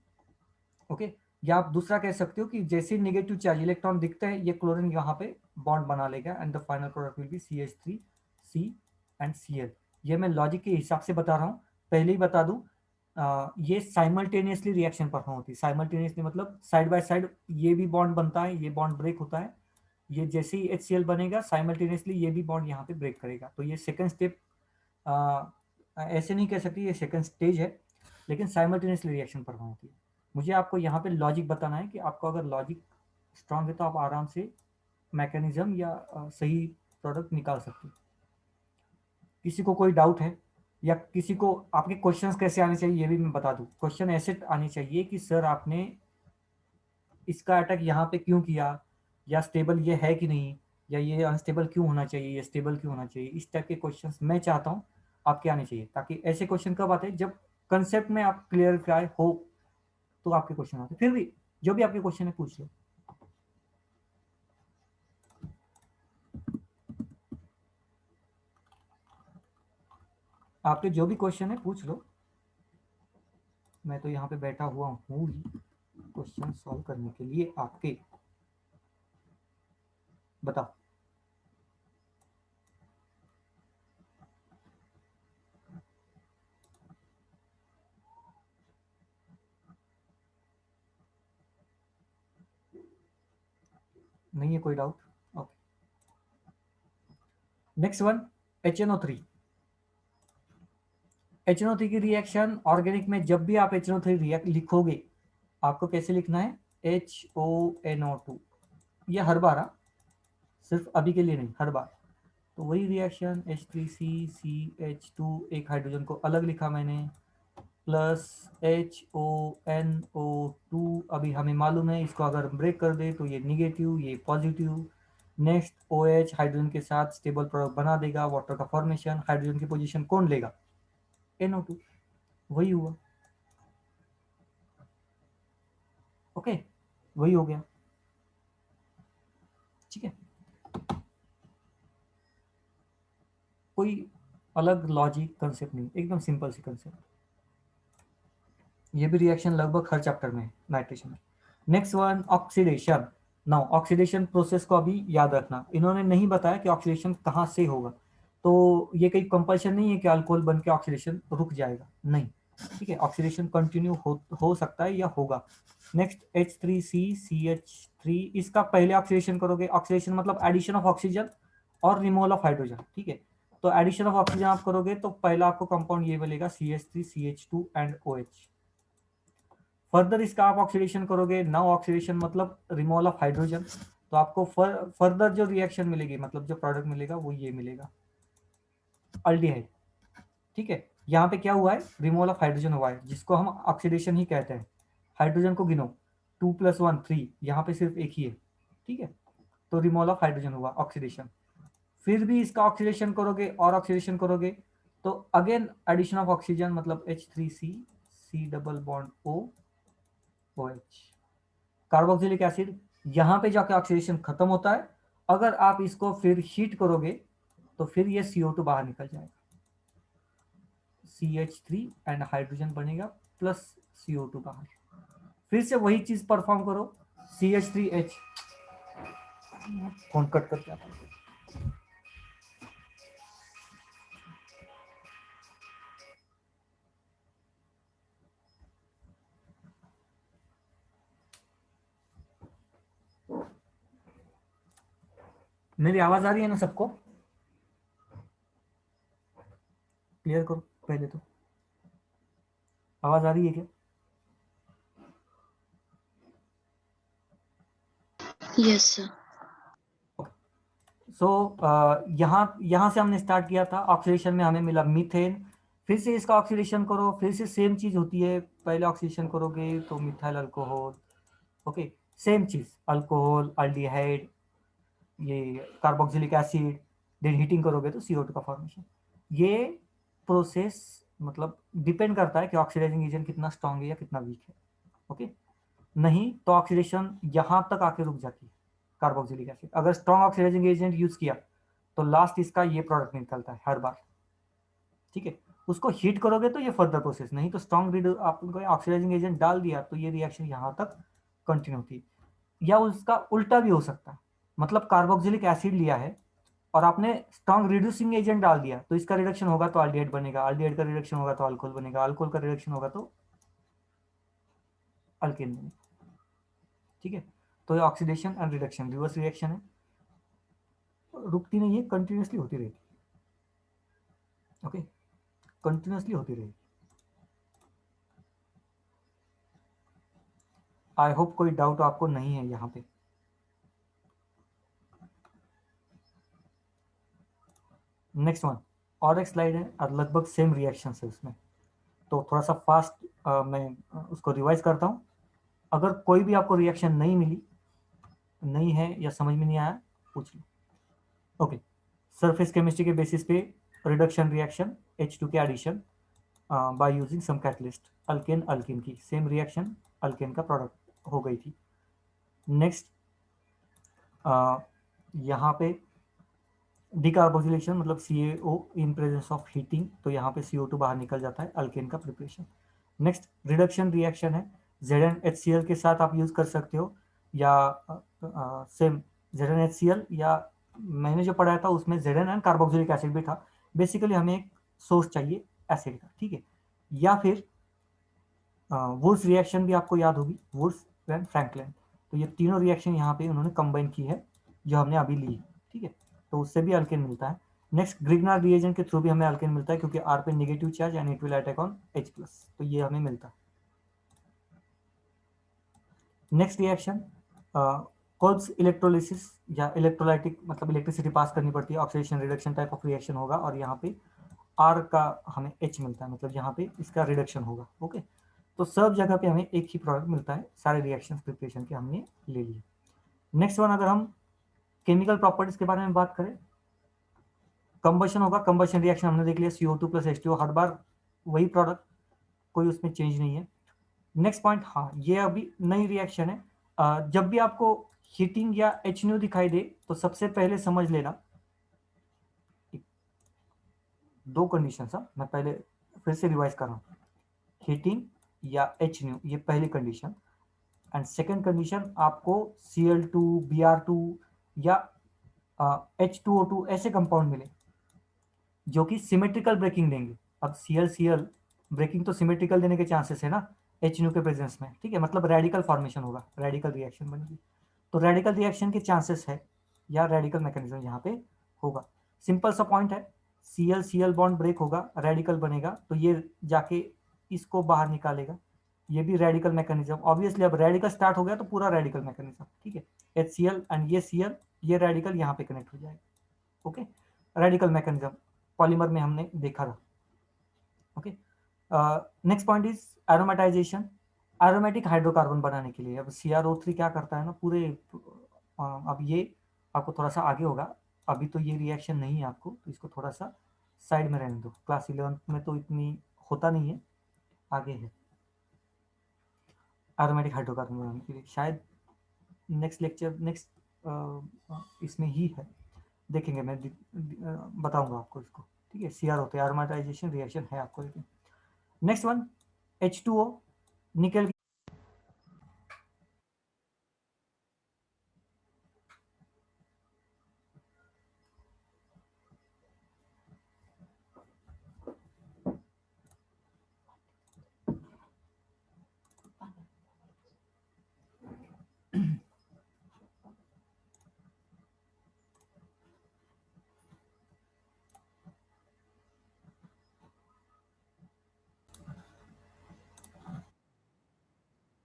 Okay, या आप दूसरा कह सकते हो कि जैसे नेगेटिव चार्ज इलेक्ट्रॉन दिखते हैं ये क्लोरीन यहाँ पे बॉन्ड बना लेगा and the final product will be CH3C and Cl। ये मैं लॉजिक के हिसाब से बता रहा हूँ, पहले ही बता दूं, ये साइमल्टेनियसली रिएक्शन परफॉर्म होती है। साइमल्टेनियसली मतलब साइड बाय साइड ये भी बॉन्ड बनता है, ये बॉन्ड ब्रेक होता है, ये जैसे ही HCl बनेगा साइमल्टेनियसली ये भी बॉन्ड यहाँ पे ब्रेक करेगा। तो ये सेकंड स्टेप, ऐसे नहीं कह सकती ये सेकंड स्टेज है, लेकिन साइमल्टेनियसली रिएक्शन परफॉर्म होती है। मुझे आपको यहाँ पे लॉजिक बताना है कि आपको अगर लॉजिक स्ट्रांग है तो आप आराम से मैकेनिज्म या सही प्रोडक्ट निकाल सकते हो। किसी को कोई डाउट है, या किसी को आपके क्वेश्चंस कैसे आने चाहिए ये भी मैं बता दूं। क्वेश्चन ऐसे आने चाहिए कि सर आपने इसका अटैक यहाँ पे क्यों किया, या स्टेबल ये है कि नहीं, या ये अनस्टेबल क्यों होना चाहिए, या स्टेबल क्यों होना चाहिए। इस टाइप के क्वेश्चंस मैं चाहता हूँ आपके आने चाहिए, ताकि ऐसे क्वेश्चन कब आते हैं जब कंसेप्ट में आप क्लियरिफाई हो, तो आपके क्वेश्चन आते। फिर भी जो भी आपके क्वेश्चन है पूछ लो। आपके जो भी क्वेश्चन है पूछ लो, मैं तो यहाँ पे बैठा हुआ हूँ क्वेश्चन सॉल्व करने के लिए आपके। बताओ। नहीं है कोई doubt? Okay, next one, HNO3। HNO3 की रिएक्शन ऑर्गेनिक में, जब भी आप HNO3 रिएक्ट लिखोगे आपको कैसे लिखना है, HONO2। ये हर बार, सिर्फ अभी के लिए नहीं, हर बार। तो वही रिएक्शन H3CCH2, एक हाइड्रोजन को अलग लिखा मैंने, प्लस HONO2। अभी हमें मालूम है इसको अगर ब्रेक कर दे तो ये निगेटिव ये पॉजिटिव। नेक्स्ट OH हाइड्रोजन के साथ स्टेबल प्रोडक्ट बना देगा, वाटर का फॉर्मेशन। हाइड्रोजन की पोजीशन कौन लेगा, NO2। वही हुआ, ओके, वही हो गया, ठीक है। कोई अलग लॉजिक कंसेप्ट नहीं, एकदम सिंपल सी कंसेप्ट। ये भी रिएक्शन लगभग हर चैप्टर में है नाइट्रेशन में। Next one, oxidation. Now oxidation process को अभी याद रखना, इन्होंने नहीं बताया कि ऑक्सीडेशन कहाँ से होगा, तो ये कोई कंपल्शन नहीं है कि अल्कोहल बन के ऑक्सीडेशन रुक जाएगा, नहीं, ठीक है। ऑक्सीडेशन कंटिन्यू हो सकता है या होगा। नेक्स्ट H3CCH3, इसका पहले ऑक्सीडेशन करोगे, ऑक्सीडेशन मतलब एडिशन ऑफ ऑक्सीजन और रिमूवल ऑफ हाइड्रोजन, ठीक है। तो एडिशन ऑफ ऑक्सीजन आप करोगे तो पहला आपको कंपाउंड ये मिलेगा CH3CH2 एंड OH। फर्दर इसका आप ऑक्सीडेशन करोगे, नाउ ऑक्सीडेशन मतलब रिमूवल ऑफ हाइड्रोजन, तो आपको फर्दर जो रिएक्शन मिलेगी, मतलब जो प्रोडक्ट मिलेगा वो ये मिलेगा, अल्डिहाइड, ठीक है। यहाँ पे क्या हुआ है, रिमूवल ऑफ हाइड्रोजन हुआ है, जिसको हम ऑक्सीडेशन ही कहते हैं। हाइड्रोजन को गिनो, 2+1 3, यहाँ पे सिर्फ एक ही है, ठीक है। तो रिमूवल ऑफ हाइड्रोजन हुआ, ऑक्सीडेशन। फिर भी इसका ऑक्सीडेशन करोगे और ऑक्सीडेशन करोगे तो अगेन एडिशन ऑफ ऑक्सीजन, मतलब H3C double bond OH, carboxylic acid. यहाँ पे जाके ऑक्सीडेशन खत्म होता है। अगर आप इसको फिर हीट करोगे तो फिर ये CO2 बाहर निकल जाएगा, CH3 एंड हाइड्रोजन बनेगा प्लस CO2 बाहर। फिर से वही चीज परफॉर्म करो, CH3H, फोन कट करके आप मेरी आवाज आ रही है ना सबको? क्लियर करो पहले तो, आवाज आ रही है क्या? Yes sir. सो यहाँ यहाँ से हमने स्टार्ट किया था ऑक्सीडेशन में, हमें मिला मीथेन। फिर से इसका ऑक्सीडेशन करो, फिर से सेम चीज होती है, पहले ऑक्सीडेशन करोगे तो मिथाइल अल्कोहल, ओके, सेम चीज, अल्कोहल, अल्डिहाइड, ये कार्बोक्सिलिक एसिड, देन हीटिंग करोगे तो CO2 का फॉर्मेशन। ये प्रोसेस मतलब डिपेंड करता है कि ऑक्सीडाइजिंग एजेंट कितना स्ट्रांग है या कितना वीक है, ओके। नहीं तो ऑक्सीडेशन यहाँ तक आके रुक जाती है। कार्बोक्सिलिक एसिड अगर स्ट्रॉन्ग ऑक्सीडाइजिंग एजेंट यूज किया तो लास्ट इसका ये प्रोडक्ट निकलता है हर बार, ठीक है। उसको हीट करोगे तो ये फर्दर प्रोसेस, नहीं तो स्ट्रॉन्ग आपको ऑक्सीडाइजिंग एजेंट डाल दिया तो ये रिएक्शन यहाँ तक कंटिन्यू होती है। या उसका उल्टा भी हो सकता है, मतलब कार्बोक्सिलिक एसिड लिया है और आपने स्ट्रॉन्ग रिड्यूसिंग एजेंट डाल दिया तो इसका रिडक्शन होगा तो अल्डिहाइड बनेगा, अल्डिहाइड का रिडक्शन होगा तो अल्कोहल बनेगा, अल्कोहल का रिडक्शन होगा तो अल्केन बनेगा, ठीक है। तो ये oxidation and reduction reverse reaction है, रुकती नहीं है, कंटिन्यूसली होती रहेगी, ओके, कंटिन्यूसली होती रहेगी। आई होप कोई डाउट आपको नहीं है यहाँ पे। नेक्स्ट वन और एक स्लाइड है और लगभग सेम रिएक्शन है उसमें, तो थोड़ा सा फास्ट मैं उसको रिवाइज करता हूँ। अगर कोई भी आपको रिएक्शन नहीं मिली, नहीं है या समझ में नहीं आया, पूछ लो, ओके। सरफेस केमिस्ट्री के बेसिस पे रिडक्शन रिएक्शन, H2 के addition by using some catalyst, alkane alkene की सेम रिएक्शन अल्केन का प्रोडक्ट हो गई थी। नेक्स्ट यहाँ पे डिकार्बोक्सिलेशन मतलब CaO in presence of heating, तो यहाँ पे CO2 बाहर निकल जाता है, अल्केन का प्रिपरेशन। नेक्स्ट रिडक्शन रिएक्शन है, ZnHCl के साथ आप यूज कर सकते हो, या सेम ZnHCl, या मैंने जो पढ़ाया था उसमें Zn एंड कार्बोक्सिलिक एसिड भी था। बेसिकली हमें एक सोर्स चाहिए एसिड का, ठीक है। या फिर वुड्स रिएक्शन भी आपको याद होगी, वुड्स एंड फ्रैंकलिन, तो ये तीनों रिएक्शन यहाँ पे उन्होंने कंबाइन की है जो हमने अभी ली, ठीक है। तो उससे भी अल्केन मिलता है। नेक्स्ट ग्रिग्नार रिएजेंट के थ्रू भी हमें अल्केन मिलता है क्योंकि R पे negative charge and it will attack on H+, तो ये हमें मिलता है। नेक्स्ट रिएक्शन कोल्ब्स इलेक्ट्रोलिसिस या इलेक्ट्रोलाइटिक, मतलब इलेक्ट्रिसिटी पास करनी पड़ती है, oxidation reduction type of reaction होगा और यहाँ पे R का हमें H मिलता है, मतलब यहाँ पे इसका रिडक्शन होगा, ओके। तो सब जगह पे हमें एक ही प्रोडक्ट मिलता है, सारे रिएक्शन प्रिपरेशन के हमने ले लिए। नेक्स्ट वन, अगर हम केमिकल प्रॉपर्टीज के बारे में बात करें, कंबशन होगा, कंबशन रिएक्शन हमने देख लिया, CO2 प्लस H2O, हर बार वही प्रोडक्ट, कोई उसमें चेंज नहीं है। नेक्स्ट पॉइंट, हाँ ये अभी नई रिएक्शन है, जब भी आपको हीटिंग या HNO दिखाई दे तो सबसे पहले समझ लेना दो कंडीशन, मैं पहले फिर से रिवाइज कर रहा हूँ, हीटिंग या HNO ये पहली कंडीशन, एंड सेकेंड कंडीशन आपको Cl2, Br2 या H2O2 ऐसे कंपाउंड मिले जो कि सिमेट्रिकल ब्रेकिंग देंगे। अब Cl ब्रेकिंग तो सिमेट्रिकल देने के चांसेस है ना HNO के प्रेजेंस में, ठीक है, मतलब रेडिकल फॉर्मेशन होगा, रेडिकल रिएक्शन बनेगी, तो रेडिकल रिएक्शन के चांसेस है या रेडिकल मैकेनिज्म यहाँ पे होगा। सिंपल सा पॉइंट है, Cl बॉन्ड ब्रेक होगा, रेडिकल बनेगा, तो ये जाके इसको बाहर निकालेगा, ये भी रेडिकल मैकेनिज्म, ऑब्वियसली अब रेडिकल स्टार्ट हो गया तो पूरा रेडिकल मैकेनिज्म, ठीक है। HCl एंड ये Cl, ये रेडिकल यहाँ पे कनेक्ट हो जाएगा, ओके, रेडिकल मैकेनिज्म पॉलीमर में हमने देखा था, okay. Next point is aromatisation, aromatic hydrocarbon बनाने के लिए अब CrO3 क्या करता है ना पूरे, अब ये आपको थोड़ा सा आगे होगा, अभी तो ये रिएक्शन नहीं है आपको, तो इसको थोड़ा सा साइड में रहने दो, क्लास 11 में तो इतनी होता नहीं है, आगे है एरोमेटिक हाइड्रोकार्बन बनाने के लिए, शायद नेक्स्ट लेक्चर, नेक्स्ट इसमें ही है, देखेंगे, मैं बताऊंगा आपको इसको, ठीक है। CR होते हैं, एरोमेटाइजेशन रिएक्शन है आपको, लेकिन नेक्स्ट वन H2O, निकल,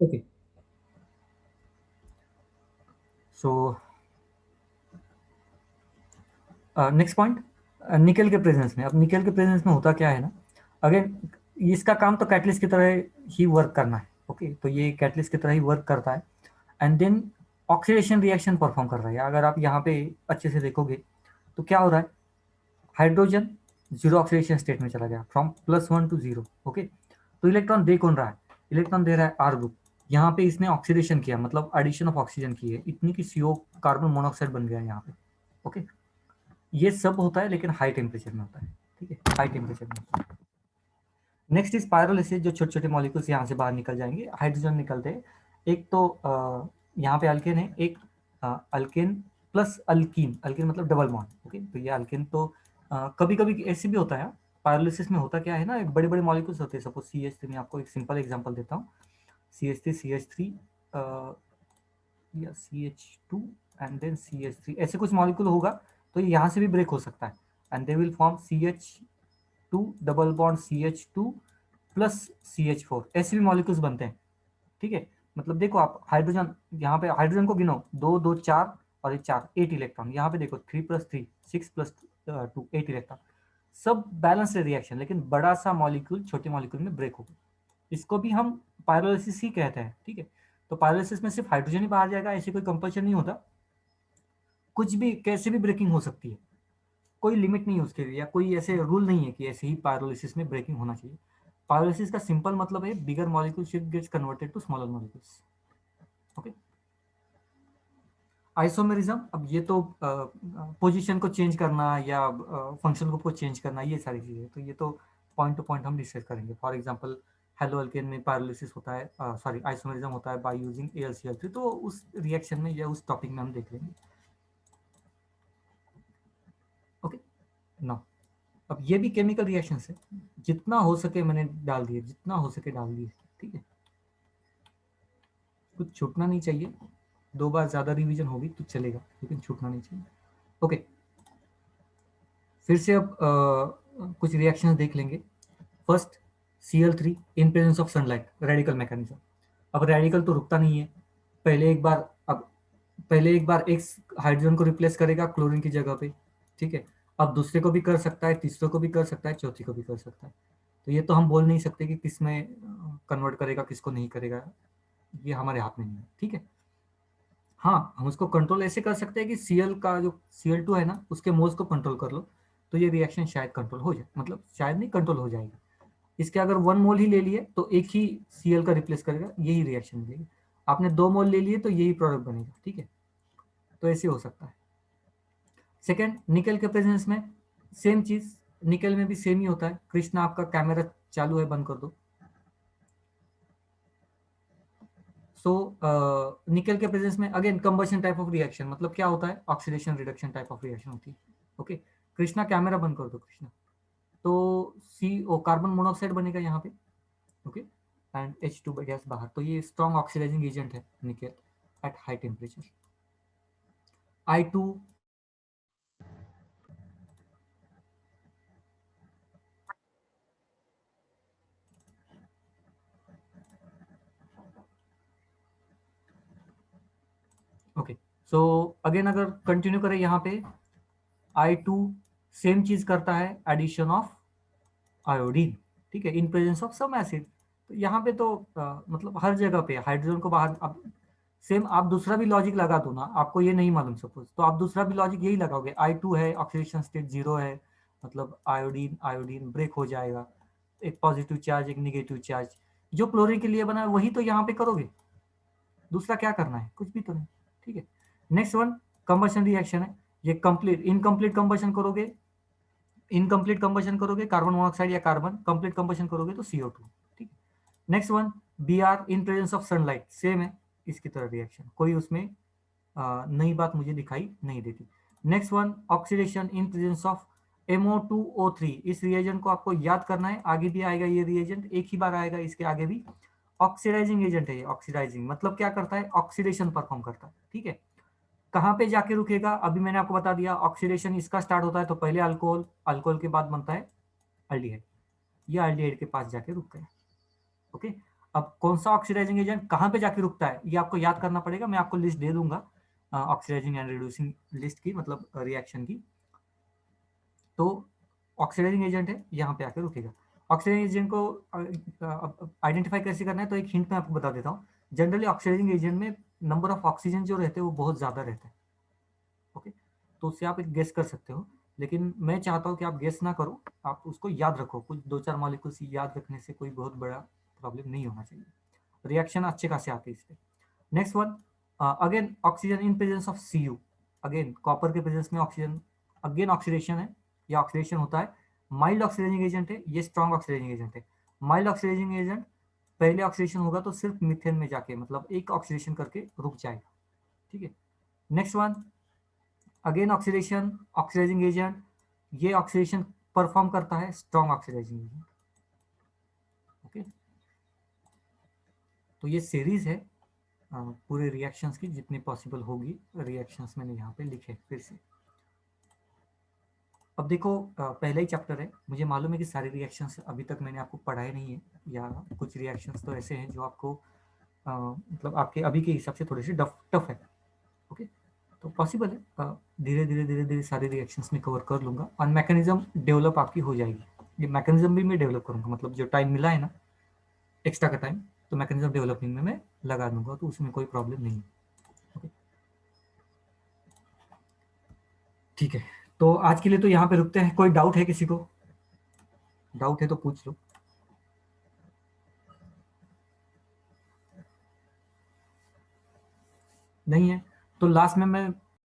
ओके, सो नेक्स्ट पॉइंट, निकल के प्रेजेंस में। अब निकल के प्रेजेंस में होता क्या है ना, अगेन इसका काम तो कैटलिस्ट की तरह ही वर्क करना है। ओके, तो ये कैटलिस्ट की तरह ही वर्क करता है, and then oxidation reaction perform कर रहा है। अगर आप यहाँ पे अच्छे से देखोगे तो क्या हो रहा है, हाइड्रोजन जीरो ऑक्सीडेशन स्टेट में चला गया, फ्रॉम +1 to 0। ओके, तो इलेक्ट्रॉन दे कौन रहा है, इलेक्ट्रॉन दे रहा है आर ग्रुप। यहाँ पे इसने ऑक्सीडेशन किया, मतलब एडिशन ऑफ ऑक्सीजन की है इतनी कि CO कार्बन मोनोऑक्साइड बन गया है यहाँ पे। ओके, ये सब होता है लेकिन हाई टेम्परेचर में होता है। ठीक है, हाई टेम्परेचर में। नेक्स्ट इज पायरोलिसिस, जो छोटे छोटे मॉलिक्यूल्स यहाँ से बाहर निकल जाएंगे, हाइड्रोजन निकलते हैं। एक तो यहाँ पे अल्केन है, एक अल्केन प्लस अल्कीन, अल्कीन मतलब डबल बॉन्ड। ओके, तो ये अल्केन तो कभी कभी ऐसे भी होता है। पायरोलिसिस में होता क्या है ना, बड़े बड़े मॉलिक्यूल्स होते हैं, सपोज CH3, मैं आपको एक सिंपल एग्जांपल देता हूँ। CH3 या CH2 एंड देन CH3, ऐसे कुछ मॉलिक्यूल होगा, तो ये यहाँ से भी ब्रेक हो सकता है, and they will form CH2 double bond CH2 plus CH4, ऐसे भी मॉलिक्यूल्स बनते हैं। ठीक है, मतलब देखो आप हाइड्रोजन, यहाँ पे हाइड्रोजन को गिनो, 2 2 4 और ये 4, 8 इलेक्ट्रॉन। यहाँ पे देखो 3+3 6+2 8 इलेक्ट्रॉन, सब बैलेंस रिएक्शन, लेकिन बड़ा सा मॉलिक्यूल छोटे मॉलिक्यूल में ब्रेक होगा। इसको भी हम पायरोलिसिस ही कहते हैं। ठीक है, तो पायरोलिसिस में सिर्फ हाइड्रोजन ही बाहर जाएगा, ऐसे कोई कंपल्शन नहीं होता, कुछ भी कैसे भी ब्रेकिंग हो सकती है, कोई लिमिट नहीं है उसके लिए, या कोई ऐसे रूल नहीं है कि ऐसे ही पायरोलिसिस में ब्रेकिंग होना चाहिए। पायरोलिसिस का सिंपल मतलब है bigger molecule shit gets converted to smaller molecules. Okay, isomerism, अब ये तो पोजीशन को चेंज करना या फंक्शन ग्रुप को चेंज करना, ये सारी चीजें, तो ये तो पॉइंट टू पॉइंट हम डिस्कस करेंगे। फॉर एग्जांपल हेलो अल्केन में पायरोलिसिस होता है, सॉरी आइसोमेरिज्म होता है बाय यूजिंग AlCl3, तो उस रिएक्शन में या उस टॉपिक में हम देख लेंगे। ओके, नाउ अब ये भी केमिकल रिएक्शन है, जितना हो सके मैंने डाल दिए, जितना हो सके डाल दिए। ठीक है, कुछ छूटना नहीं चाहिए, 2 बार ज्यादा रिवीजन होगी तो चलेगा, लेकिन छूटना नहीं चाहिए। ओके, फिर से अब कुछ रिएक्शन देख लेंगे। First, Cl3 in presence of sunlight, radical mechanism. अब रेडिकल तो रुकता नहीं है, पहले एक बार अब पहले एक बार X हाइड्रोजन को रिप्लेस करेगा क्लोरीन की जगह पे। ठीक है, अब दूसरे को भी कर सकता है, तीसरे को भी कर सकता है, चौथी को भी कर सकता है। तो ये तो हम बोल नहीं सकते कि किस में कन्वर्ट करेगा किसको नहीं करेगा, ये हमारे हाथ में नहीं है। ठीक है, हाँ हम उसको कंट्रोल ऐसे कर सकते हैं कि Cl का जो Cl2 है ना, उसके मोल्स को कंट्रोल कर लो, तो ये रिएक्शन शायद कंट्रोल हो जाए, मतलब शायद नहीं, कंट्रोल हो जाएगी। इसके अगर 1 मोल ही ले लिए तो एक ही Cl का रिप्लेस करेगा, यही रिएक्शन मिलेगी। आपने 2 मोल ले लिए तो यही प्रोडक्ट बनेगा। ठीक है, तो ऐसे हो सकता है। सेकेंड, निकल के प्रेजेंस में सेम चीज, निकल में भी सेम ही होता है। कृष्णा आपका कैमरा चालू है, बंद कर दो। सो निकल के प्रेजेंस में again combustion type of reaction, मतलब क्या होता है, oxidation reduction type of reaction होती है। ओके, कृष्णा कैमरा बंद कर दो कृष्णा। तो CO कार्बन मोनोऑक्साइड बनेगा यहाँ पे। ओके, एंड H2 गैस बाहर, तो ये स्ट्रॉन्ग ऑक्सीडाइजिंग एजेंट है निकल at high temperature. I2, okay, so again अगर कंटिन्यू करें यहाँ पे, I2 सेम चीज करता है, एडिशन ऑफ आयोडीन। ठीक है, in presence of some acid. तो यहाँ पे तो मतलब हर जगह पे हाइड्रोजन को बाहर, अब सेम आप दूसरा भी लॉजिक लगा दो ना, आपको ये नहीं मालूम सपोज, तो आप दूसरा भी लॉजिक यही लगाओगे, I2 है, ऑक्सीडेशन स्टेट 0 है, मतलब आयोडीन आयोडीन ब्रेक हो जाएगा, एक पॉजिटिव चार्ज एक निगेटिव चार्ज, जो क्लोरीन के लिए बना है वही तो यहाँ पे करोगे, दूसरा क्या करना है, कुछ भी तो नहीं। ठीक है, नेक्स्ट वन कंबशन रिएक्शन है, ये कंप्लीट इनकम्प्लीट कंबशन करोगे, इनकम्प्लीट कंबशन करोगे कार्बन मोनोऑक्साइड या कार्बन, कंप्लीट कंबशन करोगे तो CO2। ठीक है, next one Br in presence of sunlight, same है इसकी तरह रिएक्शन, कोई उसमें नई बात मुझे दिखाई नहीं देती। Next one oxidation in presence of MO2O3, इस रिएजेंट को आपको याद करना है, आगे भी आएगा ये रिएजेंट, एक ही बार आएगा, इसके आगे भी। ऑक्सीडाइजिंग एजेंट है ये, ऑक्सीडाइजिंग मतलब क्या करता है, ऑक्सीडेशन परफॉर्म करता है। ठीक है, कहाँ पे जाके रुकेगा, अभी मैंने आपको बता दिया, ऑक्सीडेशन इसका स्टार्ट होता है तो पहले अल्कोहल, अल्कोहल के बाद बनता है अल्डिहाइड, ये अल्डिहाइड के पास जाके रुक गया। ओके, अब कौन सा ऑक्सीडाइजिंग एजेंट कहाँ पे जाके रुकता है ये आपको याद करना पड़ेगा, मैं आपको लिस्ट दे दूंगा ऑक्सीडाइजिंग एंड रिड्यूसिंग लिस्ट की, मतलब रिएक्शन की। तो ऑक्सीडाइजिंग एजेंट है, यहाँ पे आकर रुकेगा। ऑक्सीडाइजिंग एजेंट को आइडेंटिफाई कैसे करना है, तो एक हिंट मैं आपको बता देता हूँ। जनरली ऑक्सीडाइजिंग एजेंट में नंबर ऑफ ऑक्सीजन जो रहते हैं वो बहुत ज़्यादा रहता है। ओके, तो उससे आप एक गेस कर सकते हो, लेकिन मैं चाहता हूँ कि आप गेस ना करो, आप उसको याद रखो। कुछ 2-4 मॉलिक्यूल्स याद रखने से कोई बहुत बड़ा प्रॉब्लम नहीं होना चाहिए। रिएक्शन अच्छे खासे आते हैं इस पे। Next one, again oxygen in presence of Cu। Again copper के प्रेजेंस में ऑक्सीजन, अगेन ऑक्सीडेशन है, या ऑक्सीडेशन होता है। माइल्ड ऑक्सीडाइजिंग एजेंट है, ये स्ट्रॉन्ग ऑक्सीडाइजिंग एजेंट है। माइल्ड ऑक्सीडाइजिंग एजेंट पहले ऑक्सीडेशन होगा तो सिर्फ मीथेन में जाके, मतलब एक ऑक्सीडेशन करके रुक जाएगा। ठीक है। Next one, again oxidation, oxidising agent, ये ऑक्सीडेशन परफॉर्म करता है स्ट्रॉन्ग ऑक्सीडाइजिंग एजेंट। ओके, तो ये सीरीज है पूरे रिएक्शंस की, जितनी पॉसिबल होगी रिएक्शंस मैंने यहाँ पे लिखे फिर से। अब देखो पहला ही चैप्टर है, मुझे मालूम है कि सारे रिएक्शंस अभी तक मैंने आपको पढ़ाए नहीं है, या कुछ रिएक्शंस तो ऐसे हैं जो आपको मतलब आपके अभी के हिसाब से थोड़े से टफ है। ओके, तो पॉसिबल है धीरे धीरे धीरे धीरे सारे रिएक्शंस में कवर कर लूँगा, और मैकेनिज्म डेवलप आपकी हो जाएगी। ये मैकेनिज्म भी मैं डेवलप करूँगा, मतलब जो टाइम मिला है ना एक्स्ट्रा का टाइम, तो मैकेनिज्म डेवलपिंग में मैं लगा दूंगा, तो उसमें कोई प्रॉब्लम नहीं है। ओके, ठीक है, तो आज के लिए तो यहाँ पे रुकते हैं। कोई डाउट है किसी को? डाउट है तो पूछ लो। नहीं है तो लास्ट में मैं